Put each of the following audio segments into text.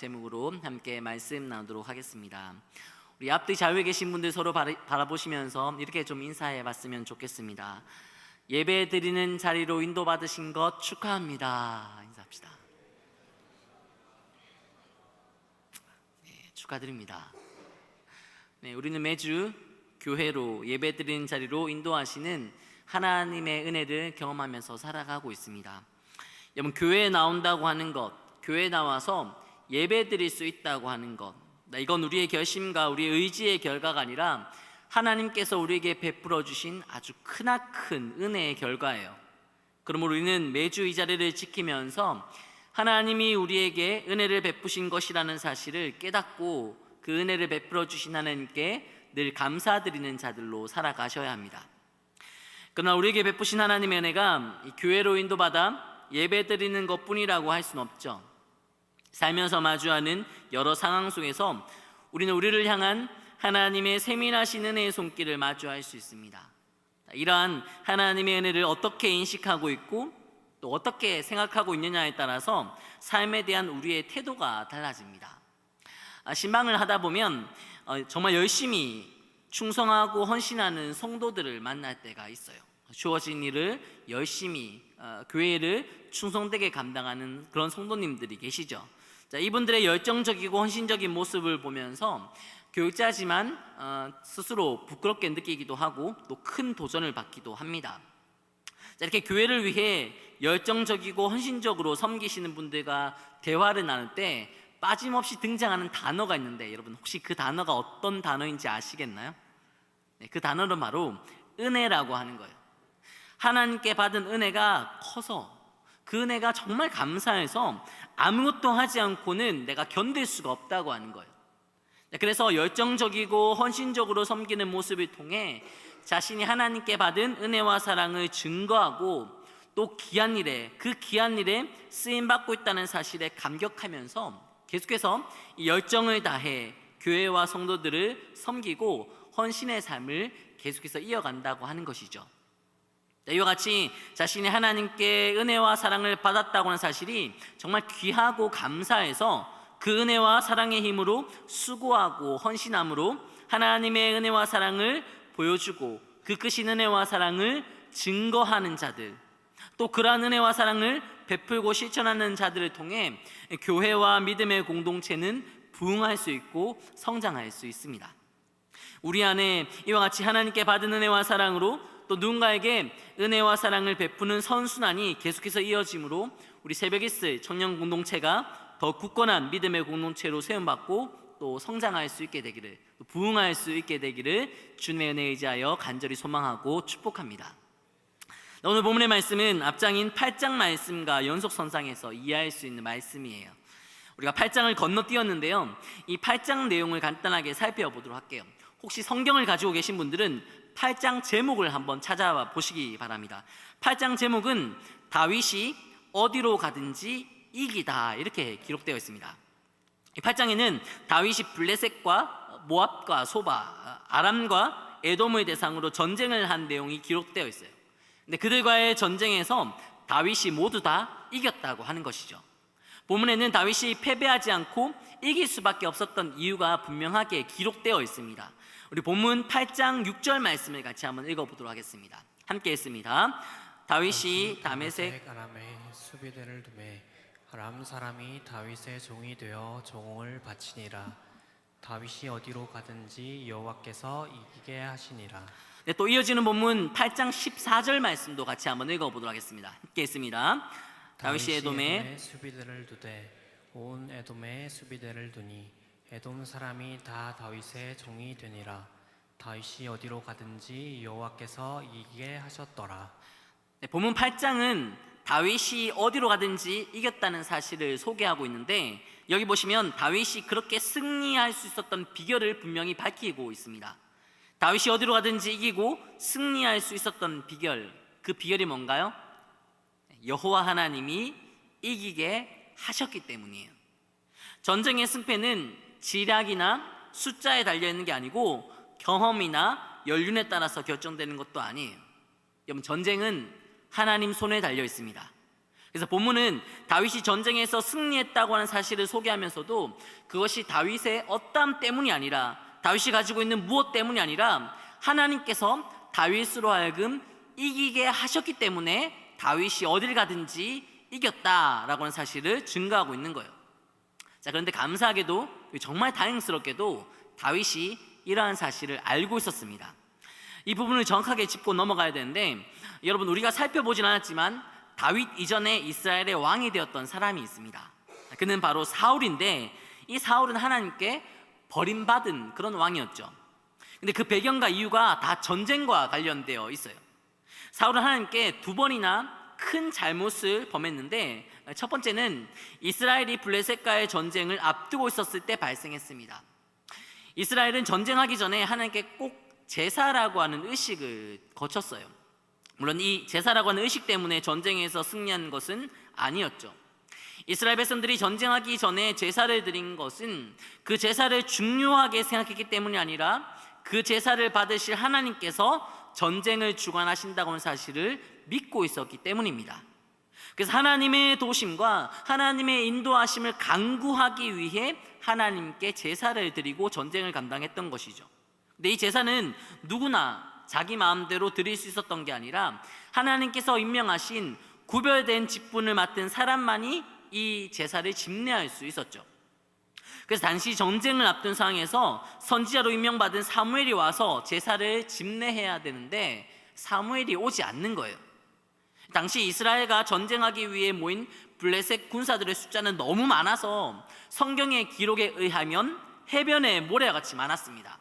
제목으로 함께 말씀 나누도록 하겠습니다. 우리 앞뒤 좌우에 계신 분들 서로 바라보시면서 이렇게 좀 인사해 봤으면 좋겠습니다. 예배 드리는 자리로 인도받으신 것 축하합니다. 인사합시다. 네, 축하드립니다. 네, 우리는 매주 교회로 예배 드리는 자리로 인도하시는 하나님의 은혜를 경험하면서 살아가고 있습니다. 여러분, 교회에 나온다고 하는 것, 교회에 나와서 예배 드릴 수 있다고 하는 것, 이건 우리의 결심과 우리의 의지의 결과가 아니라 하나님께서 우리에게 베풀어 주신 아주 크나큰 은혜의 결과예요. 그러므로 우리는 매주 이 자리를 지키면서 하나님이 우리에게 은혜를 베푸신 것이라는 사실을 깨닫고 그 은혜를 베풀어 주신 하나님께 늘 감사드리는 자들로 살아가셔야 합니다. 그러나 우리에게 베푸신 하나님의 은혜가 이 교회로 인도받아 예배 드리는 것뿐이라고 할 수는 없죠. 살면서 마주하는 여러 상황 속에서 우리는 우리를 향한 하나님의 세밀하신 은혜의 손길을 마주할 수 있습니다. 이러한 하나님의 은혜를 어떻게 인식하고 있고 또 어떻게 생각하고 있느냐에 따라서 삶에 대한 우리의 태도가 달라집니다. 신방을 하다 보면 정말 열심히 충성하고 헌신하는 성도들을 만날 때가 있어요. 주어진 일을 열심히 교회를 충성되게 감당하는 그런 성도님들이 계시죠. 이분들의 열정적이고 헌신적인 모습을 보면서 교육자지만 스스로 부끄럽게 느끼기도 하고 또 큰 도전을 받기도 합니다. 이렇게 교회를 위해 열정적이고 헌신적으로 섬기시는 분들과 대화를 나눌 때 빠짐없이 등장하는 단어가 있는데, 여러분 혹시 그 단어가 어떤 단어인지 아시겠나요? 네, 그 단어는 바로 은혜라고 하는 거예요. 하나님께 받은 은혜가 커서, 그 은혜가 정말 감사해서 아무것도 하지 않고는 내가 견딜 수가 없다고 하는 거예요. 그래서 열정적이고 헌신적으로 섬기는 모습을 통해 자신이 하나님께 받은 은혜와 사랑을 증거하고 또 귀한 일에, 그 귀한 일에 쓰임받고 있다는 사실에 감격하면서 계속해서 이 열정을 다해 교회와 성도들을 섬기고 헌신의 삶을 계속해서 이어간다고 하는 것이죠. 이와 같이 자신이 하나님께 은혜와 사랑을 받았다고 하는 사실이 정말 귀하고 감사해서 그 은혜와 사랑의 힘으로 수고하고 헌신함으로 하나님의 은혜와 사랑을 보여주고 그 크신 은혜와 사랑을 증거하는 자들, 또 그러한 은혜와 사랑을 베풀고 실천하는 자들을 통해 교회와 믿음의 공동체는 부흥할 수 있고 성장할 수 있습니다. 우리 안에 이와 같이 하나님께 받은 은혜와 사랑으로 또 누군가에게 은혜와 사랑을 베푸는 선순환이 계속해서 이어짐으로 우리 새벽이슬 청년 공동체가 더 굳건한 믿음의 공동체로 세움받고 또 성장할 수 있게 되기를, 또 부흥할 수 있게 되기를 주님의 은혜에 의지하여 간절히 소망하고 축복합니다. 오늘 본문의 말씀은 앞장인 8장 말씀과 연속선상에서 이해할 수 있는 말씀이에요. 우리가 8장을 건너뛰었는데요, 이 8장 내용을 간단하게 살펴보도록 할게요. 혹시 성경을 가지고 계신 분들은 8장 제목을 한번 찾아봐 보시기 바랍니다. 8장 제목은 다윗이 어디로 가든지 이기다, 이렇게 기록되어 있습니다. 이 8장에는 다윗이 블레셋과 모압과 소바, 아람과 에돔을 대상으로 전쟁을 한 내용이 기록되어 있어요. 근데 그들과의 전쟁에서 다윗이 모두 다 이겼다고 하는 것이죠. 본문에는 다윗이 패배하지 않고 이길 수밖에 없었던 이유가 분명하게 기록되어 있습니다. 우리 본문 8장 6절 말씀을 같이 한번 읽어보도록 하겠습니다. 함께 읽습니다. 다윗이 다메섹 아람에 수비대를 두매 아람 사람이 다윗의 종이 되어 종을 바치니라. 다윗이 어디로 가든지 여호와께서 이기게 하시니라. 네, 또 이어지는 본문 8장 14절 말씀도 같이 한번 읽어보도록 하겠습니다. 함께 읽습니다. 다윗이 에돔에 수비대를 두되 온 에돔에 수비대를 두니 에돔 사람이 다 다윗의 종이 되니라. 다윗이 어디로 가든지 여호와께서 이기게 하셨더라. 네, 본문 8장은 다윗이 어디로 가든지 이겼다는 사실을 소개하고 있는데, 여기 보시면 다윗이 그렇게 승리할 수 있었던 비결을 분명히 밝히고 있습니다. 다윗이 어디로 가든지 이기고 승리할 수 있었던 비결, 그 비결이 뭔가요? 여호와 하나님이 이기게 하셨기 때문이에요. 전쟁의 승패는 지략이나 숫자에 달려있는 게 아니고 경험이나 연륜에 따라서 결정되는 것도 아니에요. 여러분, 전쟁은 하나님 손에 달려 있습니다. 그래서 본문은 다윗이 전쟁에서 승리했다고 하는 사실을 소개하면서도 그것이 다윗의 어떠함 때문이 아니라, 다윗이 가지고 있는 무엇 때문이 아니라 하나님께서 다윗으로 하여금 이기게 하셨기 때문에 다윗이 어딜 가든지 이겼다라고 하는 사실을 증거하고 있는 거예요. 자, 그런데 감사하게도, 정말 다행스럽게도 다윗이 이러한 사실을 알고 있었습니다. 이 부분을 정확하게 짚고 넘어가야 되는데, 여러분, 우리가 살펴보진 않았지만 다윗 이전에 이스라엘의 왕이 되었던 사람이 있습니다. 그는 바로 사울인데, 이 사울은 하나님께 버림받은 그런 왕이었죠. 근데 그 배경과 이유가 다 전쟁과 관련되어 있어요. 사울은 하나님께 두 번이나 큰 잘못을 범했는데, 첫 번째는 이스라엘이 블레셋과의 전쟁을 앞두고 있었을 때 발생했습니다. 이스라엘은 전쟁하기 전에 하나님께 꼭 제사라고 하는 의식을 거쳤어요. 물론 이 제사라고 하는 의식 때문에 전쟁에서 승리한 것은 아니었죠. 이스라엘 백성들이 전쟁하기 전에 제사를 드린 것은 그 제사를 중요하게 생각했기 때문이 아니라 그 제사를 받으실 하나님께서 전쟁을 주관하신다고 하는 사실을 믿고 있었기 때문입니다. 그래서 하나님의 도심과 하나님의 인도하심을 간구하기 위해 하나님께 제사를 드리고 전쟁을 감당했던 것이죠. 근데 이 제사는 누구나 자기 마음대로 드릴 수 있었던 게 아니라 하나님께서 임명하신 구별된 직분을 맡은 사람만이 이 제사를 집례할 수 있었죠. 그래서 당시 전쟁을 앞둔 상황에서 선지자로 임명받은 사무엘이 와서 제사를 집례해야 되는데 사무엘이 오지 않는 거예요. 당시 이스라엘과 전쟁하기 위해 모인 블레셋 군사들의 숫자는 너무 많아서 성경의 기록에 의하면 해변에 모래같이 많았습니다.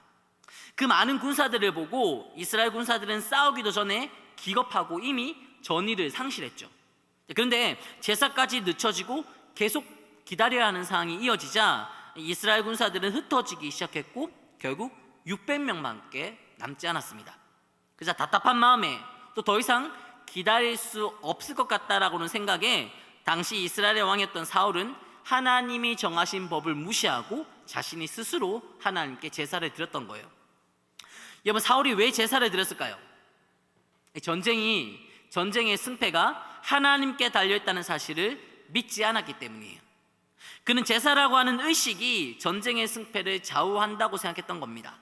그 많은 군사들을 보고 이스라엘 군사들은 싸우기도 전에 기겁하고 이미 전의를 상실했죠. 그런데 제사까지 늦춰지고 계속 기다려야 하는 상황이 이어지자 이스라엘 군사들은 흩어지기 시작했고 결국 600명밖에 남지 않았습니다. 그래서 답답한 마음에 또 더 이상 기다릴 수 없을 것 같다라고는 생각에 당시 이스라엘의 왕이었던 사울은 하나님이 정하신 법을 무시하고 자신이 스스로 하나님께 제사를 드렸던 거예요. 여러분, 사울이 왜 제사를 드렸을까요? 전쟁의 승패가 하나님께 달려있다는 사실을 믿지 않았기 때문이에요. 그는 제사라고 하는 의식이 전쟁의 승패를 좌우한다고 생각했던 겁니다.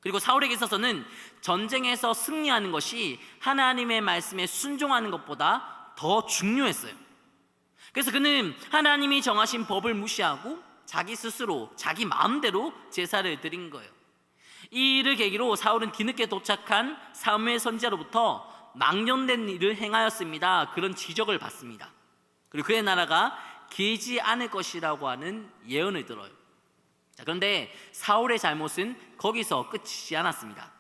그리고 사울에게 있어서는 전쟁에서 승리하는 것이 하나님의 말씀에 순종하는 것보다 더 중요했어요. 그래서 그는 하나님이 정하신 법을 무시하고 자기 스스로 자기 마음대로 제사를 드린 거예요. 이 일을 계기로 사울은 뒤늦게 도착한 사무엘 선지자로부터 망령된 일을 행하였습니다. 그런 지적을 받습니다. 그리고 그의 나라가 길지 않을 것이라고 하는 예언을 들어요. 자, 그런데 사울의 잘못은 거기서 끝이지 않았습니다.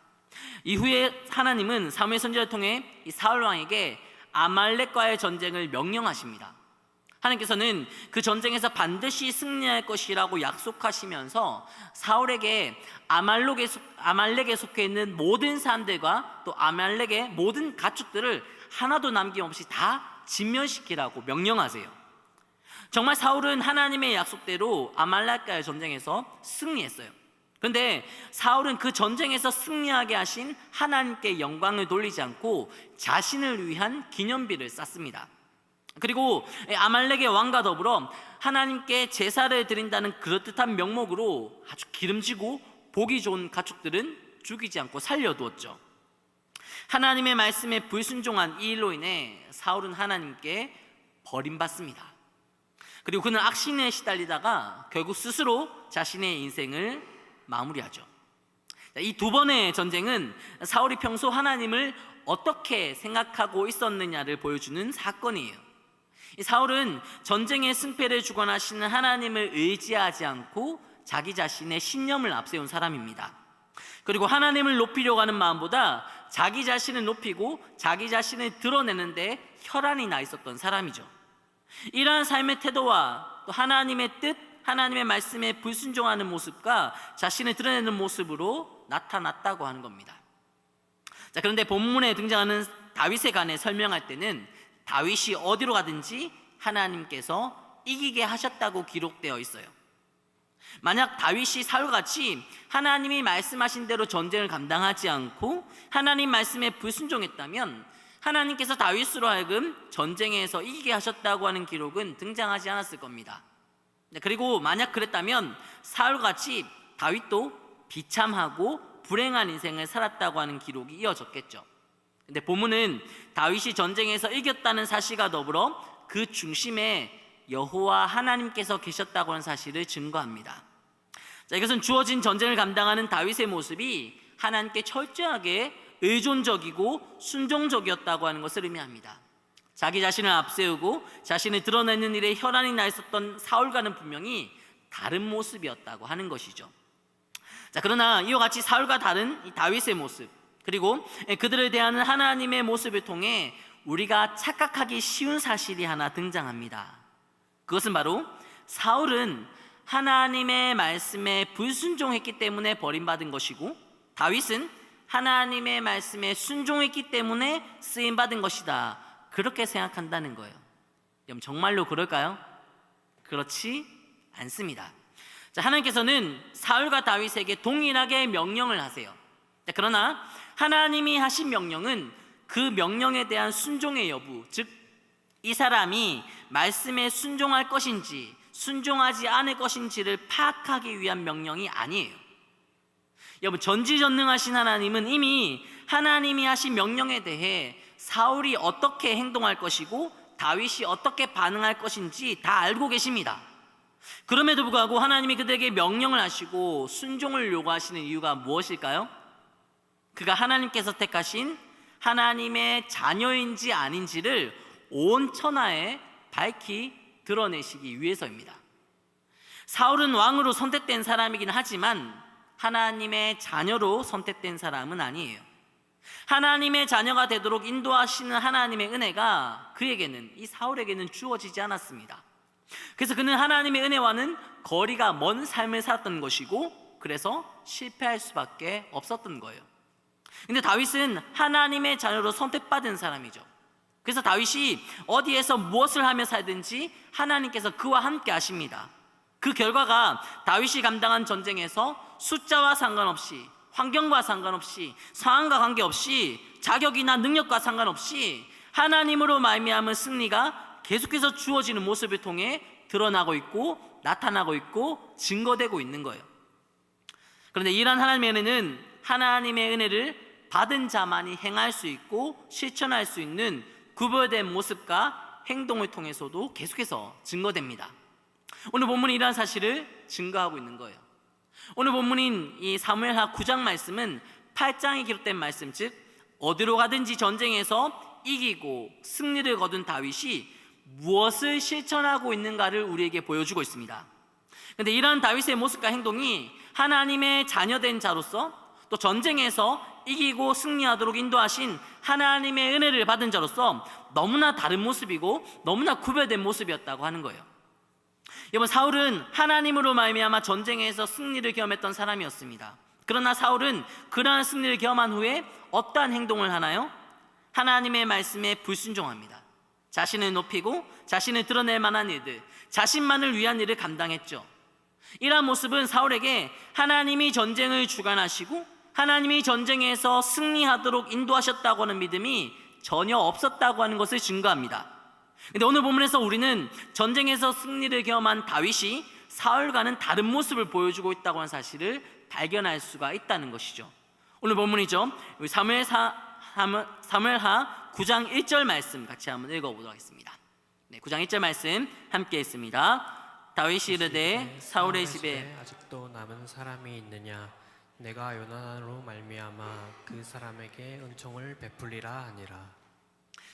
이후에 하나님은 사무엘 선지자를 통해 이 사울 왕에게 아말렉과의 전쟁을 명령하십니다. 하나님께서는 그 전쟁에서 반드시 승리할 것이라고 약속하시면서 사울에게 아말렉에 속해 있는 모든 사람들과 또 아말렉의 모든 가축들을 하나도 남김없이 다 진멸시키라고 명령하세요. 정말 사울은 하나님의 약속대로 아말렉과의 전쟁에서 승리했어요. 그런데 사울은 그 전쟁에서 승리하게 하신 하나님께 영광을 돌리지 않고 자신을 위한 기념비를 쌓습니다. 그리고 아말렉의 왕과 더불어 하나님께 제사를 드린다는 그럴듯한 명목으로 아주 기름지고 보기 좋은 가축들은 죽이지 않고 살려두었죠. 하나님의 말씀에 불순종한 이 일로 인해 사울은 하나님께 버림받습니다. 그리고 그는 악신에 시달리다가 결국 스스로 자신의 인생을 마무리하죠. 이 두 번의 전쟁은 사울이 평소 하나님을 어떻게 생각하고 있었느냐를 보여주는 사건이에요. 이 사울은 전쟁의 승패를 주관하시는 하나님을 의지하지 않고 자기 자신의 신념을 앞세운 사람입니다. 그리고 하나님을 높이려고 하는 마음보다 자기 자신을 높이고 자기 자신을 드러내는데 혈안이 나 있었던 사람이죠. 이러한 삶의 태도와 또 하나님의 뜻, 하나님의 말씀에 불순종하는 모습과 자신을 드러내는 모습으로 나타났다고 하는 겁니다. 자, 그런데 본문에 등장하는 다윗에 관해 설명할 때는 다윗이 어디로 가든지 하나님께서 이기게 하셨다고 기록되어 있어요. 만약 다윗이 사울같이 하나님이 말씀하신 대로 전쟁을 감당하지 않고 하나님 말씀에 불순종했다면 하나님께서 다윗으로 하여금 전쟁에서 이기게 하셨다고 하는 기록은 등장하지 않았을 겁니다. 그리고 만약 그랬다면 사울같이 다윗도 비참하고 불행한 인생을 살았다고 하는 기록이 이어졌겠죠. 근데 본문은 다윗이 전쟁에서 이겼다는 사실과 더불어 그 중심에 여호와 하나님께서 계셨다고 하는 사실을 증거합니다. 자, 이것은 주어진 전쟁을 감당하는 다윗의 모습이 하나님께 철저하게 의존적이고 순종적이었다고 하는 것을 의미합니다. 자기 자신을 앞세우고 자신을 드러내는 일에 혈안이 나 있었던 사울과는 분명히 다른 모습이었다고 하는 것이죠. 자, 그러나 이와 같이 사울과 다른 이 다윗의 모습, 그리고 그들을 대하는 하나님의 모습을 통해 우리가 착각하기 쉬운 사실이 하나 등장합니다. 그것은 바로 사울은 하나님의 말씀에 불순종했기 때문에 버림받은 것이고, 다윗은 하나님의 말씀에 순종했기 때문에 쓰임받은 것이다, 그렇게 생각한다는 거예요. 여러분, 정말로 그럴까요? 그렇지 않습니다. 자, 하나님께서는 사울과 다윗에게 동일하게 명령을 하세요. 자, 그러나 하나님이 하신 명령은 그 명령에 대한 순종의 여부, 즉 이 사람이 말씀에 순종할 것인지 순종하지 않을 것인지를 파악하기 위한 명령이 아니에요. 여러분, 전지전능하신 하나님은 이미 하나님이 하신 명령에 대해 사울이 어떻게 행동할 것이고 다윗이 어떻게 반응할 것인지 다 알고 계십니다. 그럼에도 불구하고 하나님이 그들에게 명령을 하시고 순종을 요구하시는 이유가 무엇일까요? 그가 하나님께서 택하신 하나님의 자녀인지 아닌지를 온 천하에 밝히 드러내시기 위해서입니다. 사울은 왕으로 선택된 사람이긴 하지만 하나님의 자녀로 선택된 사람은 아니에요. 하나님의 자녀가 되도록 인도하시는 하나님의 은혜가 그에게는, 이 사울에게는 주어지지 않았습니다. 그래서 그는 하나님의 은혜와는 거리가 먼 삶을 살았던 것이고, 그래서 실패할 수밖에 없었던 거예요. 근데 다윗은 하나님의 자녀로 선택받은 사람이죠. 그래서 다윗이 어디에서 무엇을 하며 살든지 하나님께서 그와 함께 하십니다. 그 결과가 다윗이 감당한 전쟁에서 숫자와 상관없이, 환경과 상관없이, 상황과 관계없이, 자격이나 능력과 상관없이 하나님으로 말미암은 승리가 계속해서 주어지는 모습을 통해 드러나고 있고 나타나고 있고 증거되고 있는 거예요. 그런데 이러한 하나님의 은혜는 하나님의 은혜를 받은 자만이 행할 수 있고 실천할 수 있는 구별된 모습과 행동을 통해서도 계속해서 증거됩니다. 오늘 본문이 이러한 사실을 증거하고 있는 거예요. 오늘 본문인 이 사무엘하 9장 말씀은 8장에 기록된 말씀, 즉 어디로 가든지 전쟁에서 이기고 승리를 거둔 다윗이 무엇을 실천하고 있는가를 우리에게 보여주고 있습니다. 그런데 이러한 다윗의 모습과 행동이 하나님의 자녀된 자로서, 또 전쟁에서 이기고 승리하도록 인도하신 하나님의 은혜를 받은 자로서 너무나 다른 모습이고 너무나 구별된 모습이었다고 하는 거예요. 여러분, 사울은 하나님으로 말미암아 전쟁에서 승리를 경험했던 사람이었습니다. 그러나 사울은 그러한 승리를 경험한 후에 어떠한 행동을 하나요? 하나님의 말씀에 불순종합니다. 자신을 높이고 자신을 드러낼 만한 일들, 자신만을 위한 일을 감당했죠. 이러한 모습은 사울에게 하나님이 전쟁을 주관하시고 하나님이 전쟁에서 승리하도록 인도하셨다고 하는 믿음이 전혀 없었다고 하는 것을 증거합니다. 근데 오늘 본문에서 우리는 전쟁에서 승리를 경험한 다윗이 사울과는 다른 모습을 보여주고 있다고 하는 사실을 발견할 수가 있다는 것이죠. 오늘 본문이죠. 사무엘하 9장 1절 말씀 같이 한번 읽어보도록 하겠습니다. 9장 1절 말씀 함께 읽습니다. 다윗이 이르되 사울의 집에 아직도 남은 사람이 있느냐? 내가 요나단으로 말미암아 그 사람에게 은총을 베풀리라 하니라.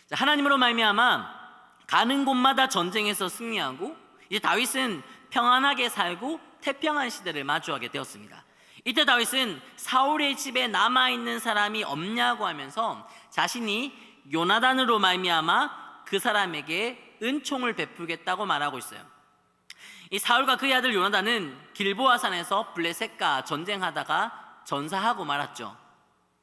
자, 하나님으로 말미암아 가는 곳마다 전쟁에서 승리하고 이제 다윗은 평안하게 살고 태평한 시대를 마주하게 되었습니다. 이때 다윗은 사울의 집에 남아있는 사람이 없냐고 하면서 자신이 요나단으로 말미암아 그 사람에게 은총을 베풀겠다고 말하고 있어요. 이 사울과 그의 아들 요나단은 길보아 산에서 블레셋과 전쟁하다가 전사하고 말았죠.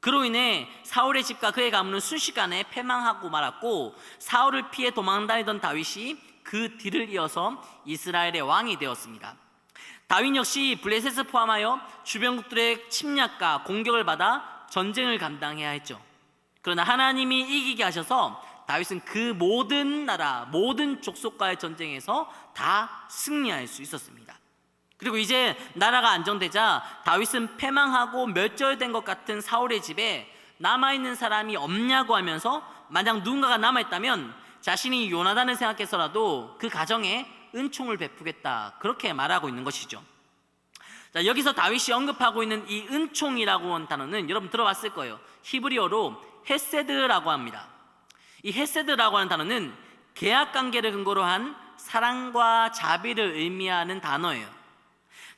그로 인해 사울의 집과 그의 가문은 순식간에 패망하고 말았고, 사울을 피해 도망다니던 다윗이 그 뒤를 이어서 이스라엘의 왕이 되었습니다. 다윗 역시 블레셋을 포함하여 주변국들의 침략과 공격을 받아 전쟁을 감당해야 했죠. 그러나 하나님이 이기게 하셔서 다윗은 그 모든 나라, 모든 족속과의 전쟁에서 다 승리할 수 있었습니다. 그리고 이제 나라가 안정되자 다윗은 패망하고 멸절된 것 같은 사울의 집에 남아있는 사람이 없냐고 하면서 만약 누군가가 남아있다면 자신이 요나단을 생각해서라도 그 가정에 은총을 베푸겠다, 그렇게 말하고 있는 것이죠. 자, 여기서 다윗이 언급하고 있는 이 은총이라고 하는 단어는 여러분 들어봤을 거예요. 히브리어로 헤세드라고 합니다. 이 헤세드라고 하는 단어는 계약관계를 근거로 한 사랑과 자비를 의미하는 단어예요.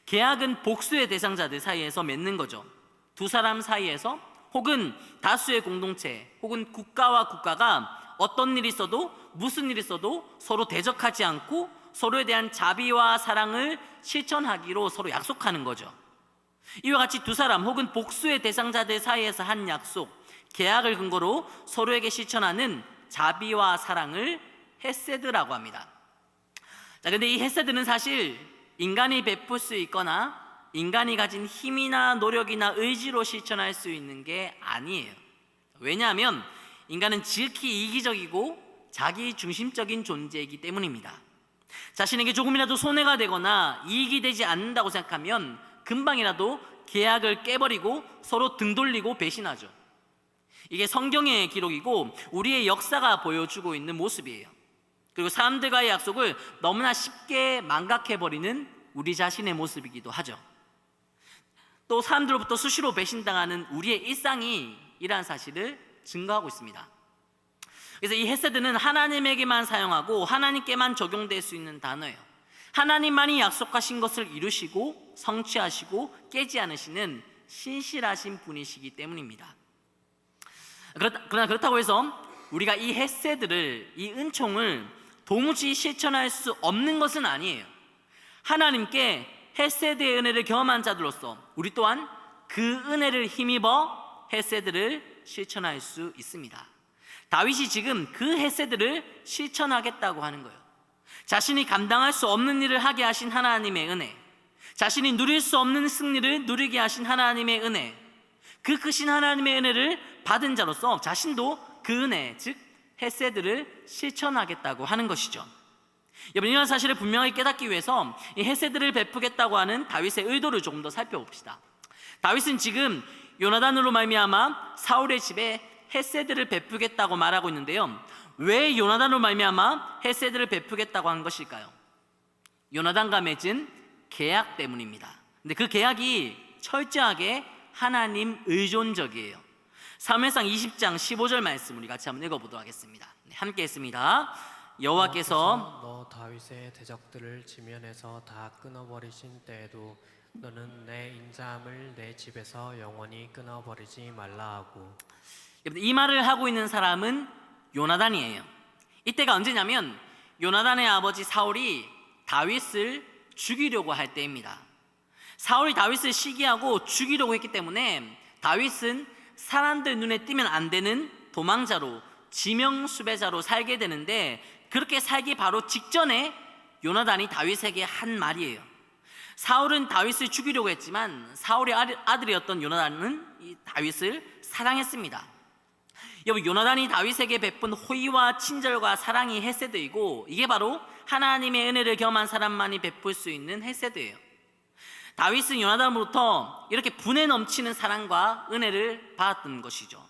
계약은 복수의 대상자들 사이에서 맺는 거죠. 두 사람 사이에서 혹은 다수의 공동체 혹은 국가와 국가가 어떤 일이 있어도 무슨 일이 있어도 서로 대적하지 않고 서로에 대한 자비와 사랑을 실천하기로 서로 약속하는 거죠. 이와 같이 두 사람 혹은 복수의 대상자들 사이에서 한 약속, 계약을 근거로 서로에게 실천하는 자비와 사랑을 헤세드라고 합니다. 자, 근데 이 헤세드는 사실 인간이 베풀 수 있거나 인간이 가진 힘이나 노력이나 의지로 실천할 수 있는 게 아니에요. 왜냐하면 인간은 지극히 이기적이고 자기 중심적인 존재이기 때문입니다. 자신에게 조금이라도 손해가 되거나 이익이 되지 않는다고 생각하면 금방이라도 계약을 깨버리고 서로 등 돌리고 배신하죠. 이게 성경의 기록이고 우리의 역사가 보여주고 있는 모습이에요. 그리고 사람들과의 약속을 너무나 쉽게 망각해버리는 우리 자신의 모습이기도 하죠. 또 사람들로부터 수시로 배신당하는 우리의 일상이 이러한 사실을 증거하고 있습니다. 그래서 이 헤세드는 하나님에게만 사용하고 하나님께만 적용될 수 있는 단어예요. 하나님만이 약속하신 것을 이루시고 성취하시고 깨지 않으시는 신실하신 분이시기 때문입니다. 그러나 그렇다고 해서 우리가 이 헤세드를, 이 은총을 도무지 실천할 수 없는 것은 아니에요. 하나님께 헤세드의 은혜를 경험한 자들로서 우리 또한 그 은혜를 힘입어 헤세드를 실천할 수 있습니다. 다윗이 지금 그 헤세드를 실천하겠다고 하는 거예요. 자신이 감당할 수 없는 일을 하게 하신 하나님의 은혜, 자신이 누릴 수 없는 승리를 누리게 하신 하나님의 은혜, 그 크신 하나님의 은혜를 받은 자로서 자신도 그 은혜, 즉 헤세드를 실천하겠다고 하는 것이죠. 여러분, 이런 사실을 분명히 깨닫기 위해서 이 헤세드를 베푸겠다고 하는 다윗의 의도를 조금 더 살펴봅시다. 다윗은 지금 요나단으로 말미암아 사울의 집에 헤세드를 베푸겠다고 말하고 있는데요, 왜 요나단으로 말미암아 헤세드를 베푸겠다고 한 것일까요? 요나단과 맺은 계약 때문입니다. 근데 그 계약이 철저하게 하나님 의존적이에요. 사무엘상 20장 15절 말씀 우리 같이 한번 읽어보도록 하겠습니다. 함께 했습니다. 여호와께서 너 다윗의 대적들을 지면에서 다 끊어버리신 때에도 너는 내 인자함을 내 집에서 영원히 끊어버리지 말라 하고. 이 말을 하고 있는 사람은 요나단이에요. 이때가 언제냐면 요나단의 아버지 사울이 다윗을 죽이려고 할 때입니다. 사울이 다윗을 시기하고 죽이려고 했기 때문에 다윗은 사람들 눈에 띄면 안 되는 도망자로, 지명수배자로 살게 되는데, 그렇게 살기 바로 직전에 요나단이 다윗에게 한 말이에요. 사울은 다윗을 죽이려고 했지만 사울의 아들이었던 요나단은 이 다윗을 사랑했습니다. 여러분, 요나단이 다윗에게 베푼 호의와 친절과 사랑이 헤세드이고, 이게 바로 하나님의 은혜를 경험한 사람만이 베풀 수 있는 헤세드예요. 다윗은 요나단으로부터 이렇게 분에 넘치는 사랑과 은혜를 받았던 것이죠.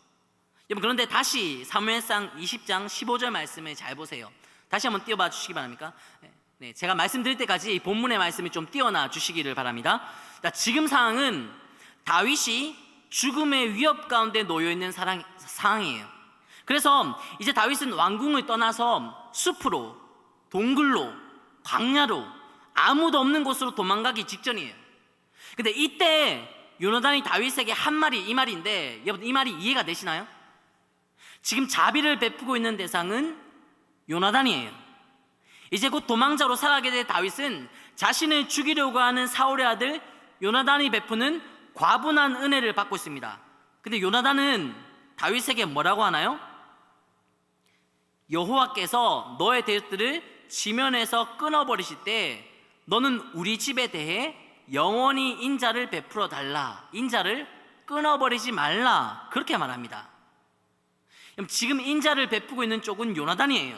여러분, 그런데 다시 사무엘상 20장 15절 말씀을 잘 보세요. 다시 한번 띄워봐 주시기 바랍니까? 네, 제가 말씀드릴 때까지 이 본문의 말씀이 좀 띄워놔 주시기를 바랍니다. 자, 지금 상황은 다윗이 죽음의 위협 가운데 놓여 있는 상황이에요. 그래서 이제 다윗은 왕궁을 떠나서 숲으로, 동굴로, 광야로, 아무도 없는 곳으로 도망가기 직전이에요. 근데 이때 요나단이 다윗에게 한 말이 이 말인데, 여러분, 이 말이 이해가 되시나요? 지금 자비를 베푸고 있는 대상은 요나단이에요. 이제 곧 도망자로 살아가게 될 다윗은 자신을 죽이려고 하는 사울의 아들 요나단이 베푸는 과분한 은혜를 받고 있습니다. 근데 요나단은 다윗에게 뭐라고 하나요? 여호와께서 너의 대적들을 지면에서 끊어버리실 때 너는 우리 집에 대해 영원히 인자를 베풀어 달라, 인자를 끊어버리지 말라, 그렇게 말합니다. 그럼 지금 인자를 베푸고 있는 쪽은 요나단이에요.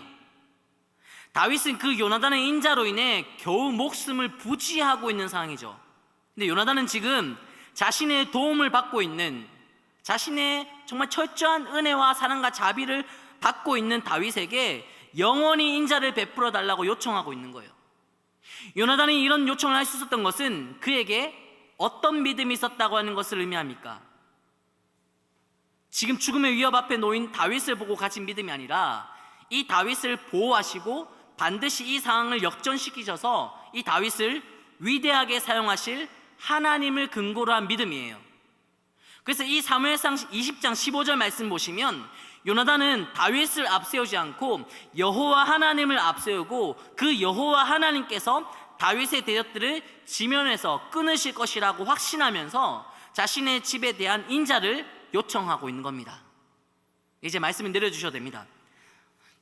다윗은 그 요나단의 인자로 인해 겨우 목숨을 부지하고 있는 상황이죠. 근데 요나단은 지금 자신의 도움을 받고 있는, 자신의 정말 철저한 은혜와 사랑과 자비를 받고 있는 다윗에게 영원히 인자를 베풀어 달라고 요청하고 있는 거예요. 요나단이 이런 요청을 할 수 있었던 것은 그에게 어떤 믿음이 있었다고 하는 것을 의미합니까? 지금 죽음의 위협 앞에 놓인 다윗을 보고 가진 믿음이 아니라 이 다윗을 보호하시고 반드시 이 상황을 역전시키셔서 이 다윗을 위대하게 사용하실 하나님을 근거로 한 믿음이에요. 그래서 이 사무엘상 20장 15절 말씀 보시면 요나단은 다윗을 앞세우지 않고 여호와 하나님을 앞세우고 그 여호와 하나님께서 다윗의 대적들을 지면에서 끊으실 것이라고 확신하면서 자신의 집에 대한 인자를 요청하고 있는 겁니다. 이제 말씀을 내려주셔도 됩니다.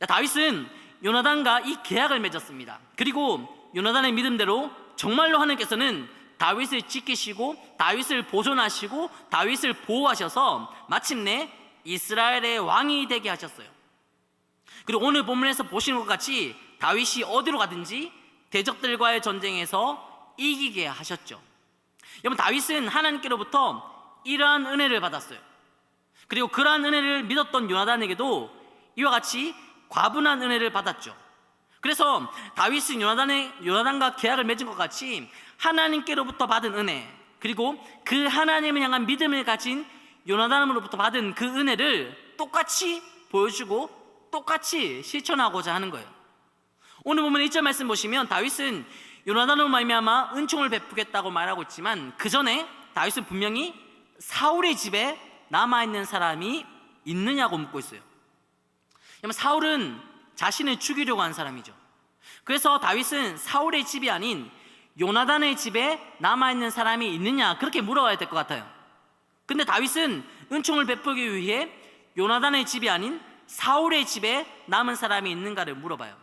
다윗은 요나단과 이 계약을 맺었습니다. 그리고 요나단의 믿음대로 정말로 하나님께서는 다윗을 지키시고 다윗을 보존하시고 다윗을 보호하셔서 마침내 이스라엘의 왕이 되게 하셨어요. 그리고 오늘 본문에서 보시는 것 같이 다윗이 어디로 가든지 대적들과의 전쟁에서 이기게 하셨죠. 여러분, 다윗은 하나님께로부터 이러한 은혜를 받았어요. 그리고 그러한 은혜를 믿었던 요나단에게도 이와 같이 과분한 은혜를 받았죠. 그래서 다윗은 요나단과 계약을 맺은 것 같이 하나님께로부터 받은 은혜, 그리고 그 하나님을 향한 믿음을 가진 요나단으로부터 받은 그 은혜를 똑같이 보여주고 똑같이 실천하고자 하는 거예요. 오늘 보면 1절 말씀 보시면 다윗은 요나단으로 말미암아 은총을 베푸겠다고 말하고 있지만 그 전에 다윗은 분명히 사울의 집에 남아있는 사람이 있느냐고 묻고 있어요. 사울은 자신을 죽이려고 한 사람이죠. 그래서 다윗은 사울의 집이 아닌 요나단의 집에 남아있는 사람이 있느냐, 그렇게 물어봐야 될 것 같아요. 근데 다윗은 은총을 베풀기 위해 요나단의 집이 아닌 사울의 집에 남은 사람이 있는가를 물어봐요.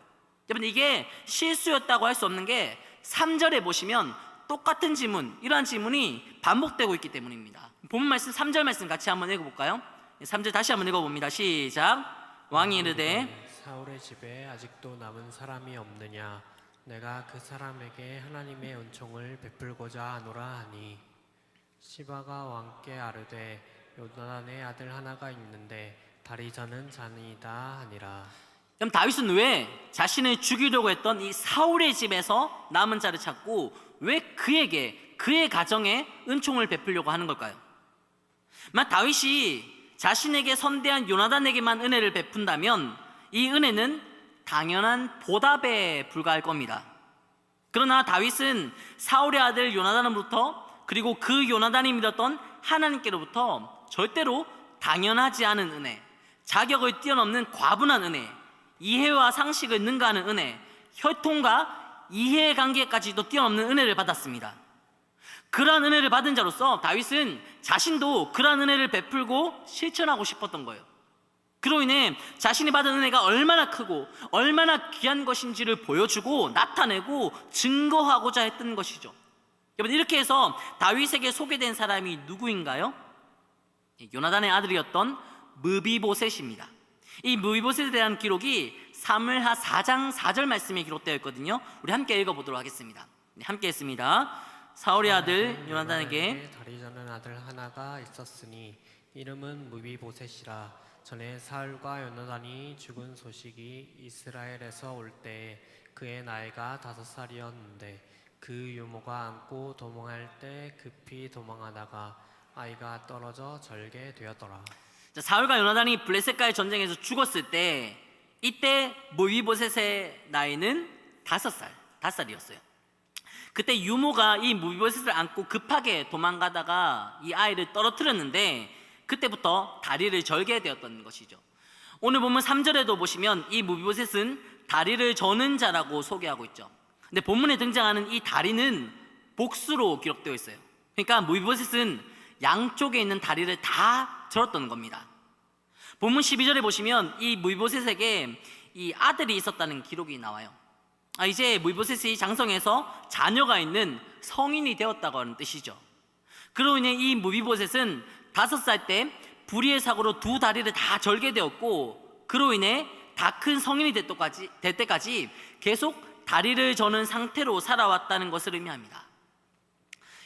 여러분, 이게 실수였다고 할 수 없는 게 3절에 보시면 똑같은 질문, 이러한 질문이 반복되고 있기 때문입니다. 본문 말씀 3절 말씀 같이 한번 읽어볼까요? 3절 다시 한번 읽어봅니다. 시작. 왕이 이르되 사울의 집에 아직도 남은 사람이 없느냐, 내가 그 사람에게 하나님의 은총을 베풀고자 하노라 하니 시바가 왕께 아르되 요나단의 아들 하나가 있는데 다리 저는 자니이다 하니라. 그럼 다윗은 왜 자신을 죽이려고 했던 이 사울의 집에서 남은 자를 찾고 왜 그에게, 그의 가정에 은총을 베풀려고 하는 걸까요? 만약 다윗이 자신에게 선대한 요나단에게만 은혜를 베푼다면 이 은혜는 당연한 보답에 불과할 겁니다. 그러나 다윗은 사울의 아들 요나단으로부터, 그리고 그 요나단이 믿었던 하나님께로부터 절대로 당연하지 않은 은혜, 자격을 뛰어넘는 과분한 은혜, 이해와 상식을 능가하는 은혜, 혈통과 이해관계까지도 뛰어넘는 은혜를 받았습니다. 그러한 은혜를 받은 자로서 다윗은 자신도 그러한 은혜를 베풀고 실천하고 싶었던 거예요. 그로 인해 자신이 받은 은혜가 얼마나 크고 얼마나 귀한 것인지를 보여주고 나타내고 증거하고자 했던 것이죠. 여러분, 이렇게 해서 다윗에게 소개된 사람이 누구인가요? 요나단의 아들이었던 므비보셋입니다. 이 므비보셋에 대한 기록이 사무엘하 4장 4절 말씀에 기록되어 있거든요. 우리 함께 읽어보도록 하겠습니다. 함께 했습니다. 사울의 아들 요나단에게 다리 저는 아들 하나가 있었으니 이름은 므비보셋이라. 전에 사울과 요나단이 죽은 소식이 이스라엘에서 올 때에 그의 나이가 5살이었는데 그 유모가 안고 도망할 때 급히 도망하다가 아이가 떨어져 절게 되었더라. 사울과 요나단이 블레셋과의 전쟁에서 죽었을 때 이때 므비보셋의 나이는 5살이었어요. 그때 유모가 이 므비보셋을 안고 급하게 도망가다가 이 아이를 떨어뜨렸는데 그때부터 다리를 절게 되었던 것이죠. 오늘 보면 3절에도 보시면 이 므비보셋은 다리를 저는 자라고 소개하고 있죠. 근데 본문에 등장하는 이 다리는 복수로 기록되어 있어요. 그러니까 므비보셋은 양쪽에 있는 다리를 다 절었던 겁니다. 본문 12절에 보시면 이 므비보셋에게 이 아들이 있었다는 기록이 나와요. 이제 므비보셋이 장성해서 자녀가 있는 성인이 되었다고 하는 뜻이죠. 그로 인해 이 므비보셋은 5살 때 불의의 사고로 두 다리를 다 절게 되었고, 그로 인해 다 큰 성인이 될 때까지 계속 다리를 저는 상태로 살아왔다는 것을 의미합니다.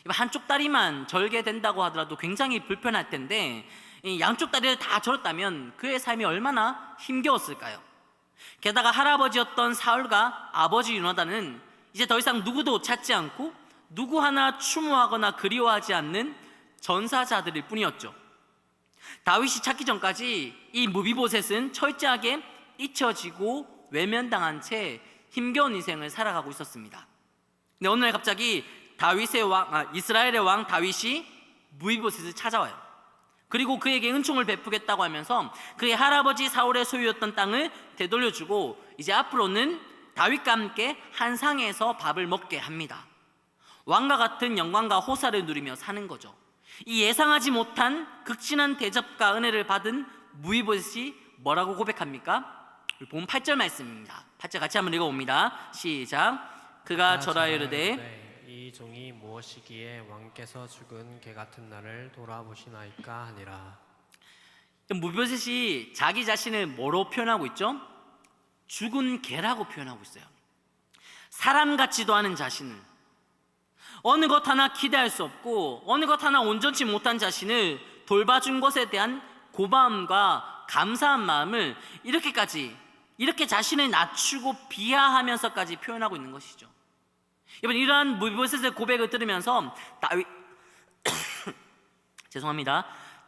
한쪽 다리만 절게 된다고 하더라도 굉장히 불편할 텐데, 이 양쪽 다리를 다 절었다면 그의 삶이 얼마나 힘겨웠을까요? 게다가 할아버지였던 사울과 아버지 요나단은 이제 더 이상 누구도 찾지 않고 누구 하나 추모하거나 그리워하지 않는 전사자들일 뿐이었죠. 다윗이 찾기 전까지 이 무비보셋은 철저하게 잊혀지고 외면당한 채 힘겨운 인생을 살아가고 있었습니다. 근데 어느 날 갑자기 이스라엘의 왕 다윗이 무비보셋을 찾아와요. 그리고 그에게 은총을 베푸겠다고 하면서 그의 할아버지 사울의 소유였던 땅을 되돌려주고 이제 앞으로는 다윗과 함께 한 상에서 밥을 먹게 합니다. 왕과 같은 영광과 호사를 누리며 사는 거죠. 이 예상하지 못한 극진한 대접과 은혜를 받은 무비보셋이 뭐라고 고백합니까? 본 8절 말씀입니다. 8절 같이 한번 읽어봅니다. 시작. 그가 저라 이르되 이 종이 무엇이기에 왕께서 죽은 개 같은 나를 돌아보시나이까 하니라. 무비보셋이 자기 자신을 뭐로 표현하고 있죠? 죽은 개라고 표현하고 있어요. 사람 같지도 않은 자신을, 어느 것 하나 기대할 수 없고 어느 것 하나 온전치 못한 자신을 돌봐준 것에 대한 고마움과 감사한 마음을 이렇게 자신을 낮추고 비하하면서까지 표현하고 있는 것이죠. 여러분, 이러한 무비보셋의 고백을 들으면서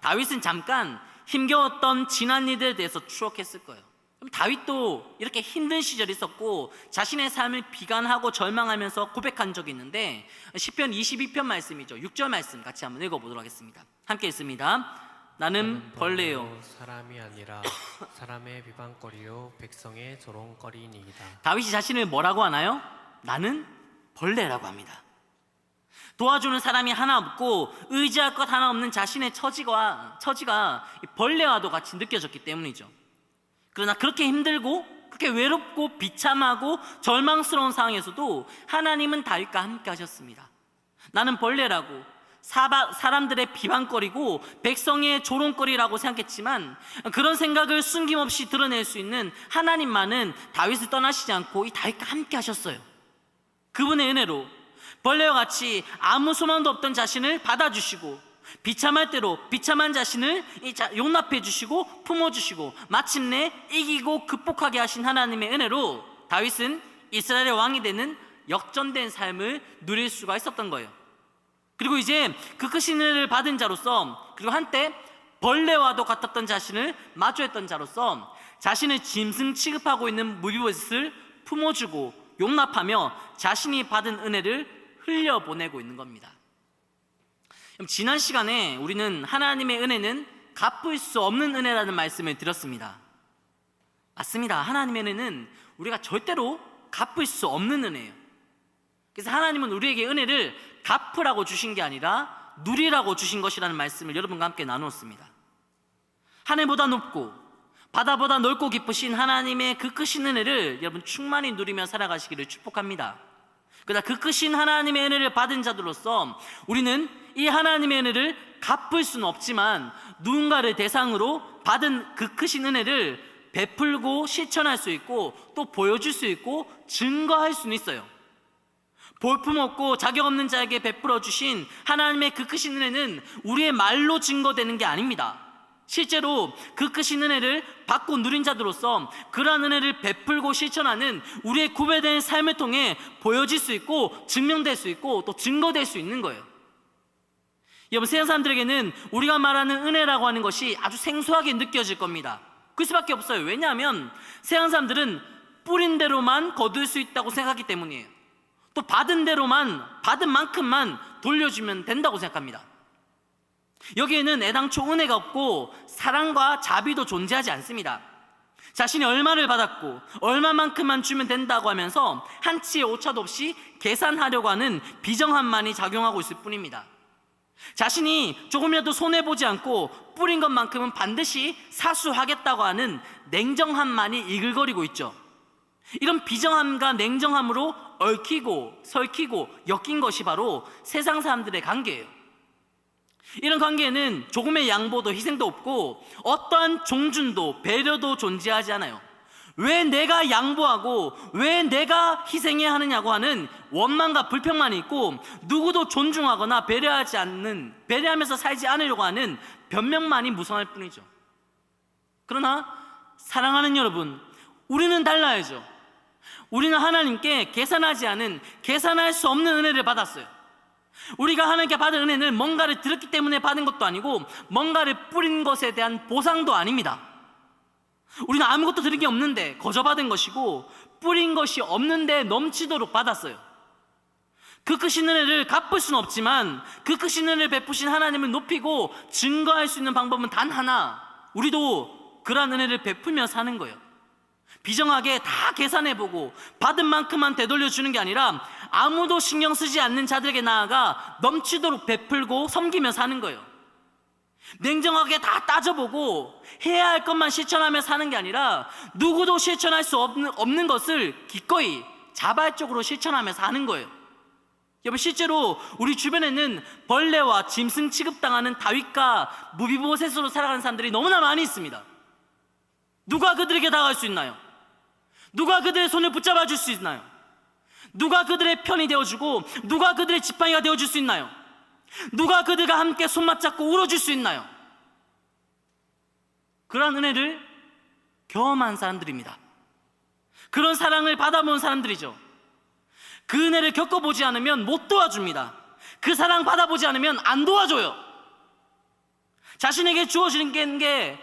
다윗은 잠깐 힘겨웠던 지난 일들에 대해서 추억했을 거예요. 그럼 다윗도 이렇게 힘든 시절이 있었고 자신의 삶을 비관하고 절망하면서 고백한 적이 있는데, 시편 22편 말씀이죠. 6절 말씀 같이 한번 읽어보도록 하겠습니다. 함께 읽습니다. 나는 벌레요 사람이 아니라 사람의 비방거리요 백성의 조롱거리니이다. 다윗이 자신을 뭐라고 하나요? 나는 벌레라고 합니다. 도와주는 사람이 하나 없고 의지할 것 하나 없는 자신의 처지가 벌레와도 같이 느껴졌기 때문이죠. 그러나 그렇게 힘들고 그렇게 외롭고 비참하고 절망스러운 상황에서도 하나님은 다윗과 함께 하셨습니다. 나는 벌레라고, 사람들의 비방거리고 백성의 조롱거리라고 생각했지만 그런 생각을 숨김없이 드러낼 수 있는 하나님만은 다윗을 떠나시지 않고 이 다윗과 함께 하셨어요. 그분의 은혜로 벌레와 같이 아무 소망도 없던 자신을 받아주시고 비참할 때로 비참한 자신을 용납해 주시고 품어주시고 마침내 이기고 극복하게 하신 하나님의 은혜로 다윗은 이스라엘의 왕이 되는 역전된 삶을 누릴 수가 있었던 거예요. 그리고 이제 그 크신 은혜를 받은 자로서, 그리고 한때 벌레와도 같았던 자신을 마주했던 자로서 자신을 짐승 취급하고 있는 무비보셋을 품어주고 용납하며 자신이 받은 은혜를 흘려보내고 있는 겁니다. 지난 시간에 우리는 하나님의 은혜는 갚을 수 없는 은혜라는 말씀을 드렸습니다. 맞습니다. 하나님의 은혜는 우리가 절대로 갚을 수 없는 은혜예요. 그래서 하나님은 우리에게 은혜를 갚으라고 주신 게 아니라 누리라고 주신 것이라는 말씀을 여러분과 함께 나누었습니다. 하늘보다 높고 바다보다 넓고 깊으신 하나님의 그 크신 은혜를 여러분 충만히 누리며 살아가시기를 축복합니다. 그러나 그 크신 하나님의 은혜를 받은 자들로서 우리는 이 하나님의 은혜를 갚을 수는 없지만 누군가를 대상으로 받은 그 크신 은혜를 베풀고 실천할 수 있고 또 보여줄 수 있고 증거할 수는 있어요. 볼품없고 자격 없는 자에게 베풀어 주신 하나님의 그 크신 은혜는 우리의 말로 증거되는 게 아닙니다. 실제로 그 크신 은혜를 받고 누린 자들로서 그러한 은혜를 베풀고 실천하는 우리의 구별된 삶을 통해 보여질 수 있고 증명될 수 있고 또 증거될 수 있는 거예요. 여러분, 세상 사람들에게는 우리가 말하는 은혜라고 하는 것이 아주 생소하게 느껴질 겁니다. 그 수밖에 없어요. 왜냐하면 세상 사람들은 뿌린 대로만 거둘 수 있다고 생각하기 때문이에요. 또 받은 만큼만 돌려주면 된다고 생각합니다. 여기에는 애당초 은혜가 없고 사랑과 자비도 존재하지 않습니다. 자신이 얼마를 받았고 얼마만큼만 주면 된다고 하면서 한치의 오차도 없이 계산하려고 하는 비정함만이 작용하고 있을 뿐입니다. 자신이 조금이라도 손해보지 않고 뿌린 것만큼은 반드시 사수하겠다고 하는 냉정함만이 이글거리고 있죠. 이런 비정함과 냉정함으로 얽히고 설키고 엮인 것이 바로 세상 사람들의 관계예요. 이런 관계에는 조금의 양보도 희생도 없고 어떠한 종준도 배려도 존재하지 않아요. 왜 내가 양보하고 왜 내가 희생해야 하느냐고 하는 원망과 불평만이 있고 누구도 존중하거나 배려하면서 살지 않으려고 하는 변명만이 무성할 뿐이죠. 그러나 사랑하는 여러분, 우리는 달라야죠. 우리는 하나님께 계산할 수 없는 은혜를 받았어요. 우리가 하나님께 받은 은혜는 뭔가를 들었기 때문에 받은 것도 아니고 뭔가를 뿌린 것에 대한 보상도 아닙니다. 우리는 아무것도 들은 게 없는데 거저 받은 것이고 뿌린 것이 없는데 넘치도록 받았어요. 그 크신 은혜를 갚을 수는 없지만 그 크신 은혜를 베푸신 하나님을 높이고 증거할 수 있는 방법은 단 하나, 우리도 그러한 은혜를 베풀며 사는 거예요. 비정하게 다 계산해보고 받은 만큼만 되돌려주는 게 아니라 아무도 신경 쓰지 않는 자들에게 나아가 넘치도록 베풀고 섬기며 사는 거예요. 냉정하게 다 따져보고 해야 할 것만 실천하며 사는 게 아니라 누구도 실천할 수 없는 것을 기꺼이 자발적으로 실천하며 사는 거예요. 여러분, 실제로 우리 주변에는 벌레와 짐승 취급당하는 다윗과 무비보셋으로 살아가는 사람들이 너무나 많이 있습니다. 누가 그들에게 다가갈 수 있나요? 누가 그들의 손을 붙잡아 줄 수 있나요? 누가 그들의 편이 되어주고 누가 그들의 지팡이가 되어줄 수 있나요? 누가 그들과 함께 손 맞잡고 울어줄 수 있나요? 그런 은혜를 경험한 사람들입니다. 그런 사랑을 받아본 사람들이죠. 그 은혜를 겪어보지 않으면 못 도와줍니다. 그 사랑 받아보지 않으면 안 도와줘요. 자신에게 주어지는 게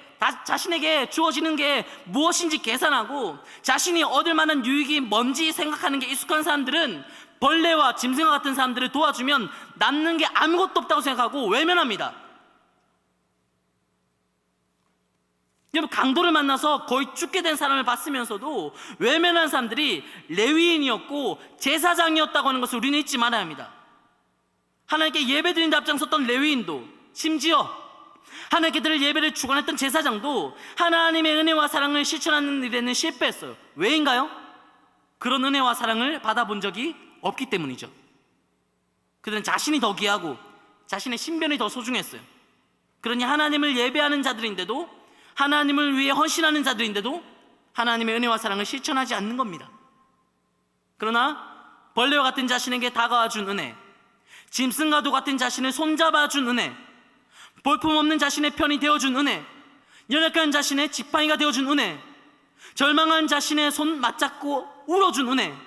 무엇인지 계산하고 자신이 얻을 만한 유익이 뭔지 생각하는 게 익숙한 사람들은 벌레와 짐승과 같은 사람들을 도와주면 남는 게 아무것도 없다고 생각하고 외면합니다. 여러분, 강도를 만나서 거의 죽게 된 사람을 봤으면서도 외면한 사람들이 레위인이었고 제사장이었다고 하는 것을 우리는 잊지 말아야 합니다. 하나님께 예배드린 데 앞장섰던 레위인도, 심지어 하나님께 드릴 예배를 주관했던 제사장도 하나님의 은혜와 사랑을 실천하는 일에는 실패했어요. 왜인가요? 그런 은혜와 사랑을 받아본 적이 없기 때문이죠. 그들은 자신이 더 귀하고 자신의 신변이 더 소중했어요. 그러니 하나님을 예배하는 자들인데도, 하나님을 위해 헌신하는 자들인데도 하나님의 은혜와 사랑을 실천하지 않는 겁니다. 그러나 벌레와 같은 자신에게 다가와 준 은혜, 짐승과도 같은 자신을 손잡아 준 은혜, 볼품없는 자신의 편이 되어준 은혜, 연약한 자신의 지팡이가 되어준 은혜, 절망한 자신의 손 맞잡고 울어준 은혜,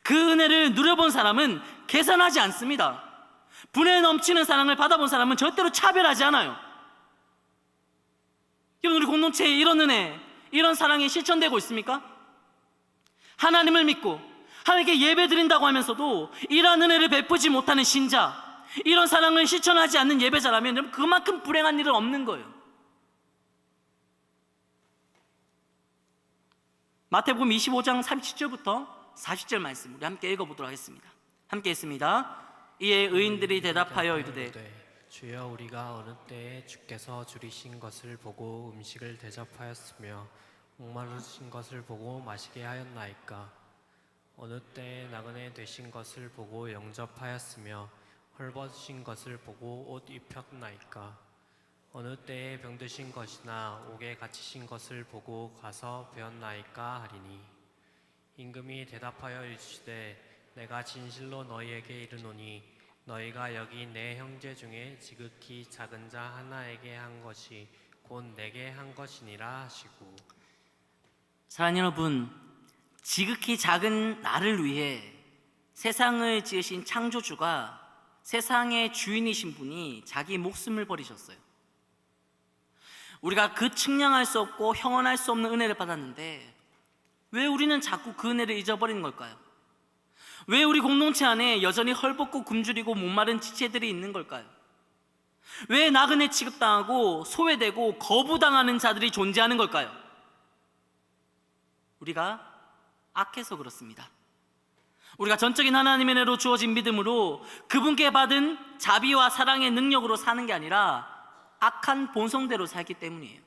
그 은혜를 누려본 사람은 계산하지 않습니다. 분에 넘치는 사랑을 받아본 사람은 절대로 차별하지 않아요. 여러분, 우리 공동체에 이런 은혜, 이런 사랑이 실천되고 있습니까? 하나님을 믿고 하나님께 예배 드린다고 하면서도 이러한 은혜를 베푸지 못하는 신자, 이런 사랑을 실천하지 않는 예배자라면 그만큼 불행한 일은 없는 거예요. 마태복음 25장 37절부터 40절 말씀 우리 함께 읽어보도록 하겠습니다. 함께 읽습니다. 이에 의인들이 대답하여 이르되 주여, 우리가 어느 때에 주께서 줄이신 것을 보고 음식을 대접하였으며 목마르신 것을 보고 마시게 하였나이까? 어느 때에 나그네 되신 것을 보고 영접하였으며 헐벗으신 것을 보고 옷 입혔나이까? 어느 때에 병드신 것이나 옥에 갇히신 것을 보고 가서 배웠나이까 하리니, 임금이 대답하여 이르시되 내가 진실로 너희에게 이르노니 너희가 여기 내 형제 중에 지극히 작은 자 하나에게 한 것이 곧 내게 한 것이니라 하시고. 사랑하는 여러분, 지극히 작은 나를 위해 세상을 지으신 창조주가, 세상의 주인이신 분이 자기 목숨을 버리셨어요. 우리가 그 측량할 수 없고 형언할 수 없는 은혜를 받았는데 왜 우리는 자꾸 그 은혜를 잊어버리는 걸까요? 왜 우리 공동체 안에 여전히 헐벗고 굶주리고 목마른 지체들이 있는 걸까요? 왜 나그네 취급당하고 소외되고 거부당하는 자들이 존재하는 걸까요? 우리가 악해서 그렇습니다. 우리가 전적인 하나님의 은혜로 주어진 믿음으로 그분께 받은 자비와 사랑의 능력으로 사는 게 아니라 악한 본성대로 살기 때문이에요.